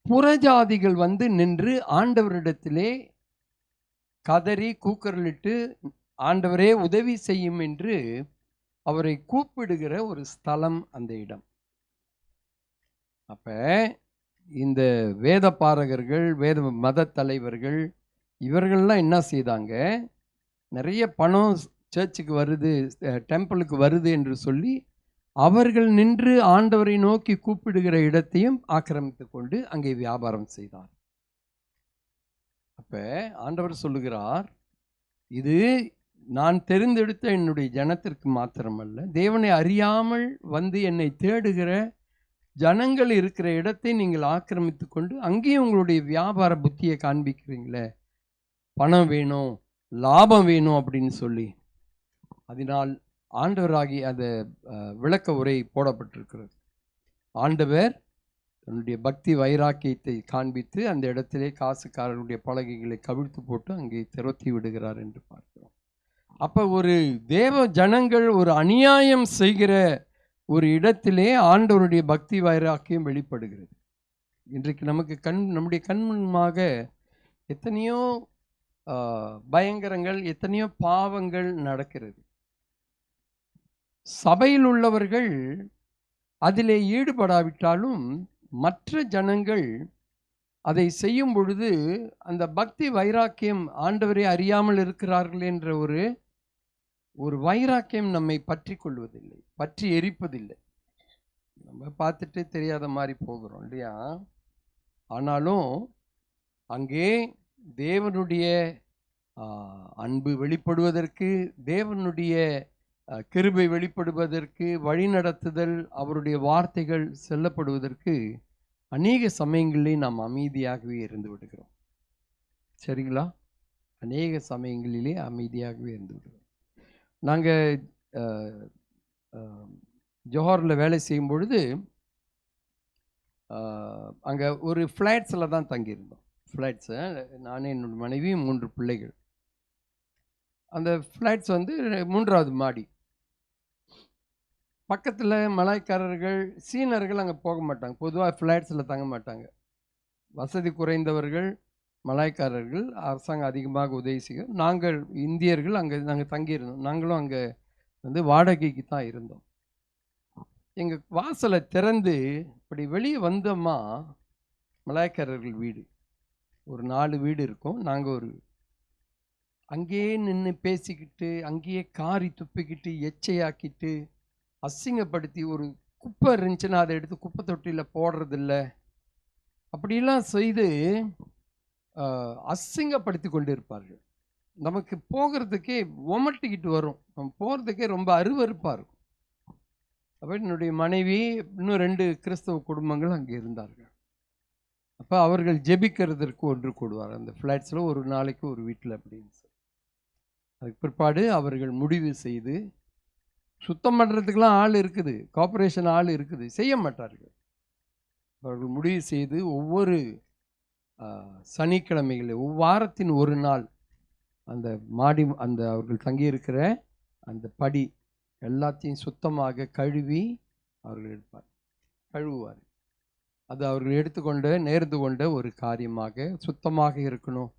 புறஜாதிகள் நின்று ஆண்டவரிடத்திலே கதறி கூக்குரலிட்டு ஆண்டவரே உதவி செய்யும் என்று அவரை கூப்பிடுகிற ஒரு ஸ்தலம் அந்த இடம். அப்ப இந்த வேத பாரகர்கள், வேத மத தலைவர்கள், இவர்கள்லாம் என்ன செய்தாங்க, நிறைய பணம் சர்ச்சுக்கு வருது, டெம்பிளுக்கு வருது என்று சொல்லி அவர்கள் நின்று ஆண்டவரை நோக்கி கூப்பிடுகிற இடத்தையும் ஆக்கிரமித்து கொண்டு அங்கே வியாபாரம் செய்தார். அப்ப ஆண்டவர் சொல்லுகிறார், இது நான் தெரிந்தெடுத்த என்னுடைய ஜனத்திற்கு மாத்திரமல்ல, தேவனை அறியாமல் என்னை தேடுகிற ஜனங்கள் இருக்கிற இடத்தை நீங்கள் ஆக்கிரமித்து கொண்டு அங்கேயும் உங்களுடைய வியாபார புத்தியை காண்பிக்கிறீங்களே, பணம் வேணும், லாபம் வேணும் அப்படின்னு சொல்லி. அதனால் ஆண்டவராகி அந்த விளக்க உரை போடப்பட்டிருக்கிறது. ஆண்டவர் தன்னுடைய பக்தி வைராக்கியத்தை காண்பித்து அந்த இடத்திலே காசுக்காரர்களுடைய பலகைகளை கவிழ்த்து போட்டு அங்கே திரத்தி விடுகிறார் என்று பார்க்கிறோம். அப்போ ஒரு தேவ ஜனங்கள் ஒரு அநியாயம் செய்கிற ஒரு இடத்திலே ஆண்டவருடைய பக்தி வைராக்கியம் வெளிப்படுகிறது. இன்றைக்கு நமக்கு நம்முடைய கண் முன்பாக எத்தனையோ பயங்கரங்கள், எத்தனையோ பாவங்கள் நடக்கிறது. சபையில் உள்ளவர்கள் அதிலே ஈடுபடாவிட்டாலும் மற்ற ஜனங்கள் அதை செய்யும் பொழுது அந்த பக்தி வைராக்கியம், ஆண்டவரை அறியாமல் இருக்கிறார்கள் என்ற ஒரு வைராக்கியம் நம்மை பற்றி கொள்வதில்லை, பற்றி எரிப்பதில்லை. நம்ம பார்த்துட்டு தெரியாத மாதிரி போகிறோம் இல்லையா? ஆனாலும் அங்கே தேவனுடைய அன்பு வெளிப்படுவதற்கு, தேவனுடைய கிருபை வெளிப்படுவதற்கு, வழிநடத்துதல், அவருடைய வார்த்தைகள் செல்லப்படுவதற்கு அநேக சமயங்களிலே நாம் அமைதியாகவே இருந்து விடுகிறோம். சரிங்களா? அநேக சமயங்களிலே அமைதியாகவே இருந்து விடுகிறோம். நாங்கள் ஜோஹரில் வேலை செய்யும் பொழுது அங்கே ஒரு ஃப்ளாட்ஸில் தான் தங்கியிருந்தோம். ஃப்ளாட்ஸு, நானே என்னோட மனைவி 3 பிள்ளைகள். அந்த ஃப்ளாட்ஸ் வந்து 3வது மாடி. பக்கத்தில் மலாய்க்காரர்கள், சீனர்கள் அங்கே போக மாட்டாங்க. பொதுவாக ஃப்ளாட்ஸில் தங்க மாட்டாங்க. வசதி குறைந்தவர்கள், மலாய்க்காரர்கள், அரசாங்கம் அதிகமாக உதவி செய்யும். நாங்கள் இந்தியர்கள் அங்கே நாங்கள் தங்கியிருந்தோம். நாங்களும் அங்கே வந்து வாடகைக்கு தான் இருந்தோம். எங்கள் வாசலை திறந்து இப்படி வெளியே வந்தோமா, மலாய்க்காரர்கள் வீடு ஒரு 4 வீடு இருக்கும். நாங்கள் அங்கேயே நின்று பேசிக்கிட்டு, அங்கேயே காரி துப்பிக்கிட்டு, எச்சையாக்கிட்டு, அசிங்கப்படுத்தி, ஒரு குப்பை இருந்துச்சுன்னா அதை எடுத்து குப்பை தொட்டியில் போடுறதில்ல, அப்படிலாம் செய்து அசிங்கப்படுத்தி கொண்டு இருப்பார்கள். நமக்கு போகிறதுக்கே உமட்டிக்கிட்டு வரும். நம்ம போகிறதுக்கே ரொம்ப அருவருப்பாக இருக்கும். அப்போ என்னுடைய மனைவி, இன்னும் 2 கிறிஸ்தவ குடும்பங்கள் அங்கே இருந்தார்கள். அப்போ அவர்கள் ஜெபிக்கிறதற்கு ஒன்று கூடுவார் அந்த ஃப்ளாட்ஸில், ஒரு நாளைக்கு ஒரு வீட்டில் அப்படின்னு சொல்லி. அதுக்கு பிற்பாடு அவர்கள் முடிவு செய்து, சுத்தம் பண்ணுறதுக்கெலாம் ஆள் இருக்குது, கார்ப்பரேஷன் ஆள் இருக்குது, செய்ய மாட்டார்கள். அவர்கள் முடிவு செய்து ஒவ்வொரு சனிக்கிழமைகளில் வாரத்தின் ஒரு நாள் அந்த மாடி, அந்த அவர்கள் தங்கியிருக்கிற அந்த படி எல்லாத்தையும் சுத்தமாக கழுவி அவர்கள் கழுவுவார். அது அவர்கள் நேர்ந்து கொண்ட ஒரு காரியமாக, சுத்தமாக இருக்கணும்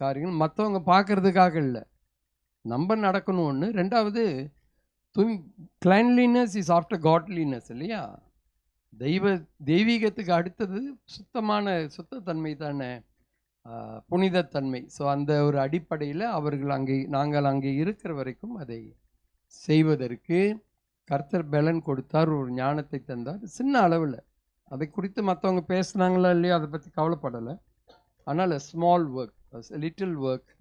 காரியங்கள். மற்றவங்க பார்க்கறதுக்காக இல்லை, நம்ம நடக்கணும் ஒன்று. 2வது, கிளீன்லினஸ் இஸ் ஆஃப்டர் காட்லினஸ் இல்லையா? தெய்வீகத்துக்கு அடுத்தது சுத்தத்தன்மை தானே, புனிதத்தன்மை. ஸோ அந்த ஒரு அடிப்படையில் நாங்கள் அங்கே இருக்கிற வரைக்கும் அதை செய்வதற்கு கர்த்தர் பலன் கொடுத்தார், ஒரு ஞானத்தை தந்தார். சின்ன அளவில் அதை குறித்து மற்றவங்க பேசுனாங்களா இல்லையா, அதை பற்றி கவலைப்படலை. ஆனால் small work, little work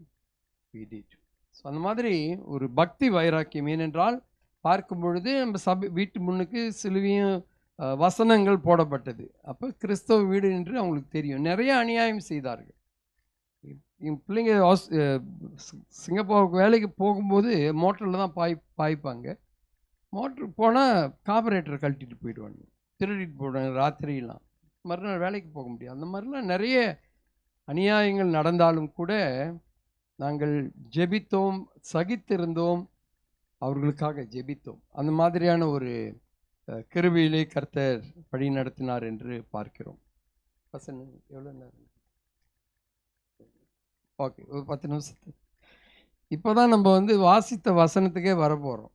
we did. So அந்த மாதிரி ஒரு பக்தி வைராக்கியம். ஏனென்றால் பார்க்கும் பொழுது நம்ம வீட்டு முன்னுக்கு சிலுவையும் வசனங்கள் போடப்பட்டது. அப்போ கிறிஸ்தவ வீடு என்று அவங்களுக்கு தெரியும். நிறைய அநியாயம் செய்தார்கள். என் பிள்ளைங்க சிங்கப்பூருக்கு வேலைக்கு போகும்போது மோட்டரில் தான் பாய்ப்பாங்க. மோட்டருக்கு போனால் கார்பரேட்டரை கழட்டிட்டு போயிடுவாங்க, திருடிட்டு போடுவாங்க ராத்திரியெல்லாம். மறுநாள் வேலைக்கு போக முடியாது. அந்த மாதிரிலாம் நிறைய அநியாயங்கள் நடந்தாலும் கூட நாங்கள் ஜெபித்தோம், சகித்திருந்தோம், அவர்களுக்காக ஜெபித்தோம். அந்த மாதிரியான ஒரு கிருபையிலே கர்த்தர் வழி நடத்தினார் என்று பார்க்கிறோம். எவ்வளோ நேரம்? ஓகே, ஒரு 10 நிமிஷத்துக்கு. இப்போ தான் நம்ம வாசித்த வசனத்துக்கே வரப்போகிறோம்.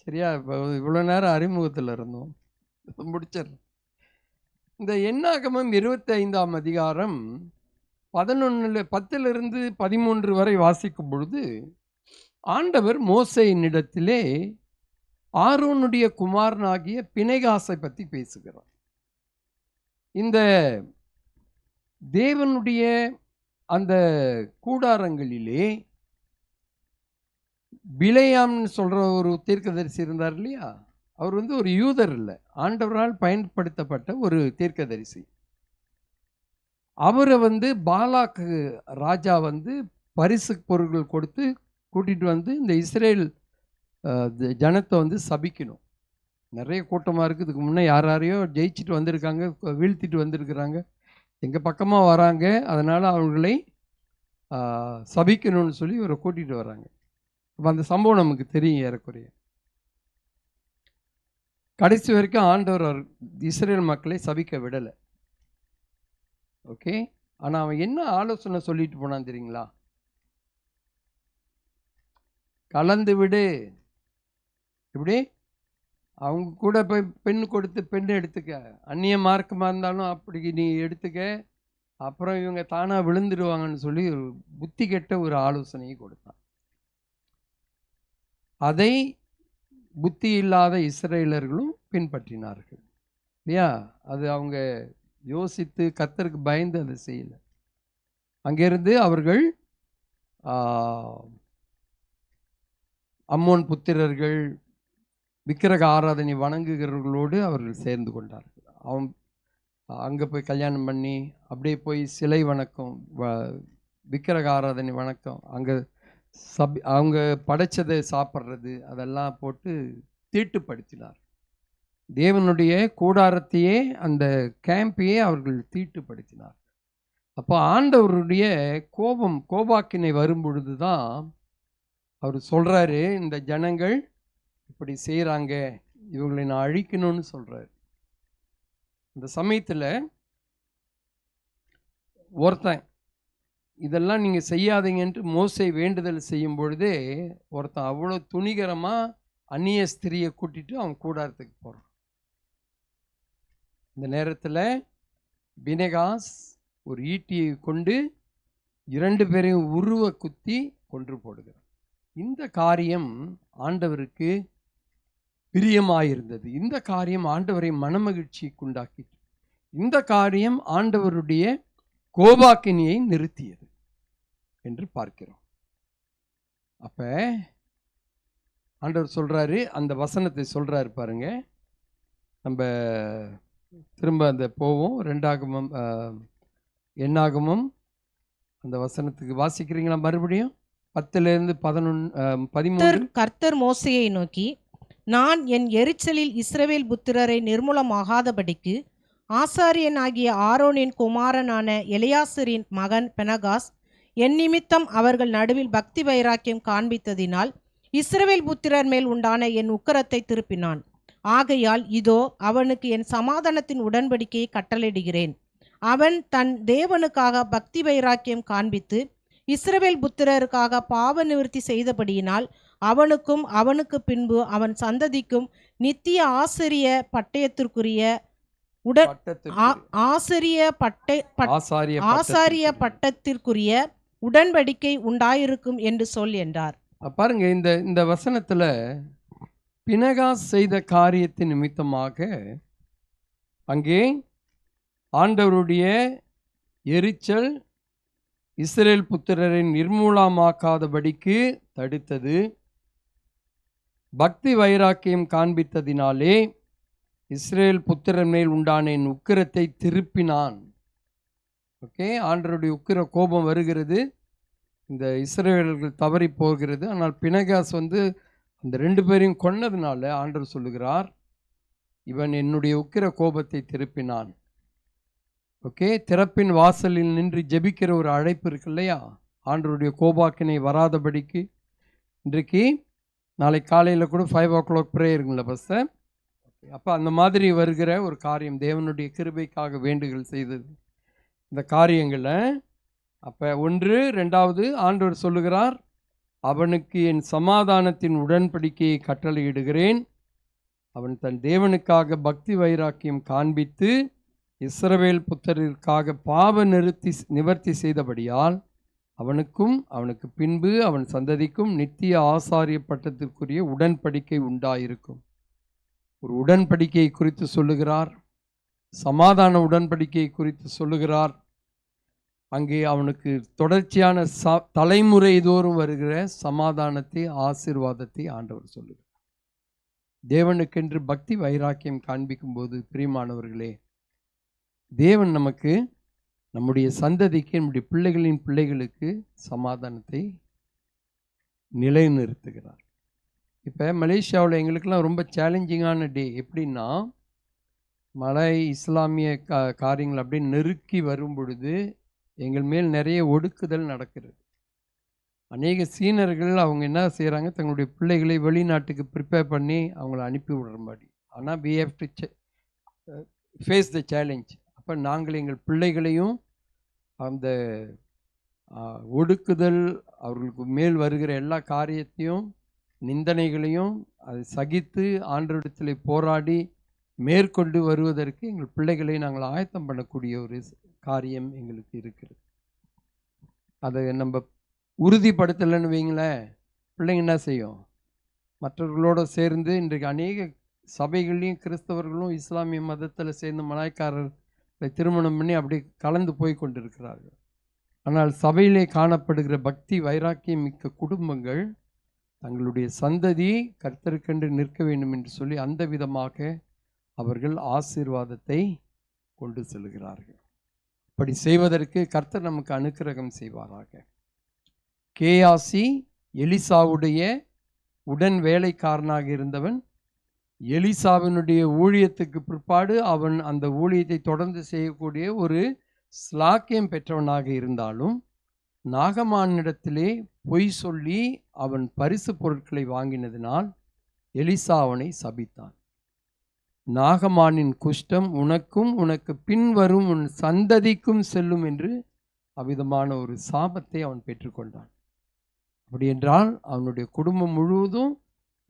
சரியா? இப்போ இவ்வளோ நேரம் அறிமுகத்தில் இருந்தோம், முடிச்சிடறோம். இந்த என்னாகமம் 25ஆம் அதிகாரம் 10 13 வரை வாசிக்கும் பொழுது, ஆண்டவர் மோசேயினிடத்திலே ஆரோனுடைய குமாரனாகிய பினெகாசை பற்றி பேசுகிறார். இந்த தேவனுடைய அந்த கூடாரங்களிலே பிலேயாம்னு சொல்கிற ஒரு தீர்க்கதரிசி இருந்தார் இல்லையா? அவர் ஒரு யூதர் இல்லை, ஆண்டவரால் பயன்படுத்தப்பட்ட ஒரு தீர்க்கதரிசி. அவரை பாலாக்கு ராஜா பரிசு பொருட்கள் கொடுத்து கூட்டிகிட்டு இந்த இஸ்ரேல் ஜனத்தை சபிக்கணும். நிறைய கூட்டமாக இருக்குது. இதுக்கு முன்னே யாரையோ ஜெயிச்சுட்டு வந்திருக்காங்க, வீழ்த்திட்டு வந்திருக்கிறாங்க, எங்கள் பக்கமாக வராங்க, அதனால் அவர்களை சபிக்கணும்னு சொல்லி இவரை கூட்டிகிட்டு வராங்க. அப்போ அந்த சம்பவம் நமக்கு தெரியும் ஏறக்குறைய. கடைசி வரைக்கும் ஆண்டவர் இஸ்ரேல் மக்களை சபிக்க விடலை. ஓகே, ஆனால் அவன் என்ன ஆலோசனை சொல்லிட்டு போனான் தெரியுங்களா? கலந்து விடு. இப்படி அவங்க கூட போய் பெண் கொடுத்து பெண் எடுத்துக்க, அந்நிய மார்க்கமாக இருந்தாலும் அப்படி நீ எடுத்துக்க, அப்புறம் இவங்க தானாக விழுந்துடுவாங்கன்னு சொல்லி ஒரு புத்தி கெட்ட ஒரு ஆலோசனையை கொடுத்தான். அதை புத்தி இல்லாத இஸ்ரேலர்களும் பின்பற்றினார்கள் இல்லையா? அது அவங்க யோசித்து கர்த்தருக்கு பயந்து அதை செய்யலை. அங்கிருந்து அவர்கள் அம்மோன் புத்திரர்கள் விக்கிரக ஆராதனை வணங்குகிறவர்களோடு அவர்கள் சேர்ந்து கொண்டார்கள். அவன் அங்கே போய் கல்யாணம் பண்ணி அப்படியே போய் சிலை வணக்கம், விக்கிரக ஆராதனை வணக்கம், அங்கே அவங்க படைச்சதை சாப்பிட்றது, அதெல்லாம் போட்டு தீட்டுப்படுத்தினார். தேவனுடைய கூடாரத்தையே, அந்த கேம்பையே அவர்கள் தீட்டுப்படுத்தினார். அப்போ ஆண்டவருடைய கோபாக்கினை வரும் பொழுது தான் அவர் சொல்கிறாரு, இந்த ஜனங்கள் இப்படி செய்கிறாங்க, இவங்களை நான் அழிக்கணும்னு சொல்கிறாரு. இந்த சமயத்தில் ஒருத்தன் இதெல்லாம் நீங்கள் செய்யாதீங்கன்ட்டு மோசே வேண்டுதல் செய்யும் பொழுதே ஒருத்தன் அவ்வளோ துணிகரமாக அந்நிய ஸ்திரியை கூட்டிட்டு அவன் கூடாரத்துக்கு போகிறான். இந்த நேரத்தில் பினெகாஸ் ஒரு ஈட்டியை கொண்டு 2 பேரையும் உருவ குத்தி கொன்று போடுகிறான். இந்த காரியம் ஆண்டவருக்கு பிரியமாயிருந்தது. இந்த காரியம் ஆண்டவரை மனமகிழ்ச்சிக்கு உண்டாக்கிட்டு, இந்த காரியம் ஆண்டவருடைய கோபாக்கினியை நிறுத்தியது என்று பார்க்கிறோம். அப்ப ஆண்டவர் சொல்றாரு, அந்த வசனத்தை சொல்றாரு பாருங்க. நம்ம திரும்ப அந்த போவோம், 2ஆகமம் எண்ணாகமம் அந்த வசனத்துக்கு வாசிக்கிறீங்களா? மறுபடியும் 10லிருந்து 13. கர்த்தர் மோசேயை நோக்கி, நான் என் எரிச்சலில் இஸ்ரவேல் புத்திரரை நிர்மூலமாகாதபடிக்கு ஆசாரியனாகிய ஆரோனின் குமாரனான எலியாசரின் மகன் பெனகாஸ் என் நிமித்தம் அவர்கள் நடுவில் பக்தி வைராக்கியம் காண்பித்ததினால் இஸ்ரவேல் புத்திரர் மேல் உண்டான என் உக்கிரத்தை திருப்பினான். ஆகையால் இதோ அவனுக்கு என் சமாதானத்தின் உடன்படிக்கையை கட்டளையிடுகிறேன். அவன் தன் தேவனுக்காக பக்தி வைராக்கியம் காண்பித்து இஸ்ரவேல் புத்திரருக்காக பாவ நிவர்த்தி செய்தபடியினால் அவனுக்கும் அவனுக்கு பின்பு அவன் சந்ததிக்கும் நித்திய ஆசிரிய பட்டயத்திற்குரிய ஆசாரிய பட்டத்திற்குரிய உடன்படிக்கை உண்டாயிருக்கும் என்று சொல் என்றார். பாருங்க, இந்த வசனத்துல பினகாஸ் செய்த காரியத்தின் நிமித்தமாக அங்கே ஆண்டவருடைய எரிச்சல் இஸ்ரேல் புத்திரரை நிர்மூலமாக்காதபடிக்கு தடுத்தது. பக்தி வைராக்கியம் காண்பித்ததினாலே இஸ்ரேல் புத்திரன் மேல் உண்டான என் உக்கிரத்தை திருப்பினான். ஓகே, ஆண்டவருடைய உக்கிர கோபம் வருகிறது, இந்த இஸ்ரேலர்கள் தவறி போகிறது. ஆனால் பினகாஸ் அந்த 2 பேரையும் கொன்னதுனால ஆண்டவர் சொல்லுகிறார், இவன் என்னுடைய உக்கிர கோபத்தை திருப்பினான். ஓகே, திறப்பின் வாசலில் நின்று ஜெபிக்கிற ஒரு அழைப்பு இருக்கு இல்லையா? ஆண்டவருடைய கோபாக்கினை வராதபடிக்கு. இன்றைக்கு நாளை காலையில் கூட 5 o'clock ப்ரேயருங்கள பஸ்ஸை. அப்போ அந்த மாதிரி வருகிற ஒரு காரியம் தேவனுடைய கிருபைக்காக வேண்டுதல் செய்தது. இந்த காரியங்களை அப்போ 1, 2வது ஆண்டவர் சொல்லுகிறார், அவனுக்கு என் சமாதானத்தின் உடன்படிக்கையை கட்டளையிடுகிறேன். அவன் தன் தேவனுக்காக பக்தி வைராக்கியம் காண்பித்து இஸ்ரவேல் புத்திரருக்காக பாவ நிவர்த்தி செய்தபடியால் அவனுக்கும் அவனுக்கு பின்பு அவன் சந்ததிக்கும் நித்திய ஆசாரிய பட்டத்திற்குரிய உடன்படிக்கை உண்டாயிருக்கும். ஒரு உடன்படிக்கையை குறித்து சொல்லுகிறார், சமாதான உடன்படிக்கையை குறித்து சொல்லுகிறார். அங்கே அவனுக்கு தொடர்ச்சியான தலைமுறை தோறும் வருகிற சமாதானத்தை, ஆசீர்வாதத்தை ஆண்டவர் சொல்லுகிறார். தேவனுக்கென்று பக்தி வைராக்கியம் காண்பிக்கும் போது பிரியமானவர்களே, தேவன் நமக்கு, நம்முடைய சந்ததிக்கு, நம்முடைய பிள்ளைகளின் பிள்ளைகளுக்கு சமாதானத்தை நிலைநிறுத்துகிறார். இப்போ மலேசியாவில் எங்களுக்கெல்லாம் ரொம்ப சேலஞ்சிங்கான டே. எப்படின்னா, மலை இஸ்லாமிய காரியங்கள் அப்படியே நெருக்கி வரும் பொழுது எங்கள் மேல் நிறைய ஒடுக்குதல் நடக்கிறது. அநேக சீனர்கள் அவங்க என்ன செய்கிறாங்க, தங்களுடைய பிள்ளைகளை வெளிநாட்டுக்கு ப்ரிப்பேர் பண்ணி அவங்கள அனுப்பி விடுற மாதிரி. ஆனால் we have to face the challenge. அப்போ நாங்கள் எங்கள் பிள்ளைகளையும் அந்த ஒடுக்குதல், அவர்களுக்கு மேல் வருகிற எல்லா காரியத்தையும், நிந்தனைகளையும் அதை சகித்து ஆண்டவரிடத்தில் போராடி மேற்கொண்டு வருவதற்கு எங்கள் பிள்ளைகளை நாங்கள் ஆயத்தம் பண்ணக்கூடிய ஒரு காரியம் எங்களுக்கு இருக்கிறது. அதை நம்ம உறுதிப்படுத்தலைன்னு வைங்களேன், பிள்ளைங்க என்ன செய்யும்? மற்றவர்களோடு சேர்ந்து இன்றைக்கு அநேக சபைகள்லையும் கிறிஸ்தவர்களும் இஸ்லாமிய மதத்தில் சேர்ந்து மலாய்க்காரர்களை திருமணம் பண்ணி அப்படி கலந்து போய் கொண்டிருக்கிறார்கள். ஆனால் சபையிலே காணப்படுகிற பக்தி வைராக்கியம் மிக்க குடும்பங்கள் தங்களுடைய சந்ததி கர்த்தருக்கென்று நிற்க வேண்டும் என்று சொல்லி அந்த விதமாக அவர்கள் ஆசீர்வாதத்தை கொண்டு செல்கிறார்கள். அப்படி செய்வதற்கு கர்த்தர் நமக்கு அனுக்கிரகம் செய்வாராக. கேயாசி எலிசாவுடைய உடன் வேலைக்காரனாக இருந்தவன். எலிசாவினுடைய ஊழியத்துக்கு பிற்பாடு அவன் அந்த ஊழியத்தை தொடர்ந்து செய்யக்கூடிய ஒரு ஸ்லாக்கியம் பெற்றவனாக இருந்தாலும், நாகமானிடத்திலே பொய் சொல்லி அவன் பரிசு பொருட்களை வாங்கினதினால் எலிசா அவனை சபித்தான். நாகமானின் குஷ்டம் உனக்கும் உனக்கு பின்வரும் உன் சந்ததிக்கும் செல்லும் என்று அவ்விதமான ஒரு சாபத்தை அவன் பெற்றுக்கொண்டான். அப்படி என்றால் அவனுடைய குடும்பம் முழுவதும்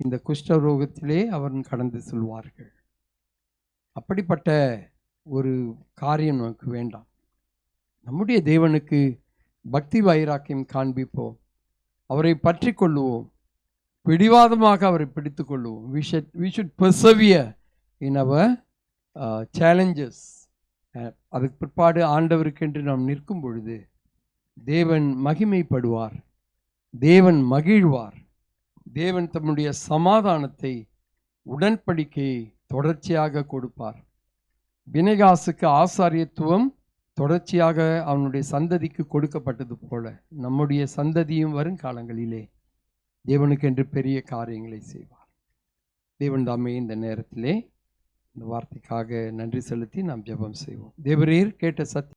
இந்த குஷ்டரோகத்திலே அவன் கடந்து செல்வார்கள். அப்படிப்பட்ட ஒரு காரியம் நமக்கு வேண்டாம். நம்முடைய தேவனுக்கு பக்தி வைராக்கியம் காண்பிப்போம், அவரை பற்றி கொள்ளுவோம், பிடிவாதமாக அவரை பிடித்து கொள்ளுவோம். we should persevere in our challenges. அதுக்கு பிற்பாடு ஆண்டவருக்கென்று நாம் நிற்கும் பொழுது தேவன் மகிமைப்படுவார், தேவன் மகிழ்வார், தேவன் தம்முடைய சமாதானத்தை உடன்படிக்கையை தொடர்ச்சியாக கொடுப்பார். பினெகாசுக்கு ஆசாரியத்துவம் தொடர்ச்சியாக அவனுடைய சந்ததிக்கு கொடுக்கப்பட்டது போல நம்முடைய சந்ததியும் வரும் காலங்களிலே தேவனுக்கென்று பெரிய காரியங்களை செய்வார். தேவன் தாமே இந்த நேரத்திலே இந்த வார்த்தைக்காக நன்றி செலுத்தி நாம் ஜெபம் செய்வோம். தேவரீர் கேட்ட சத்தியம்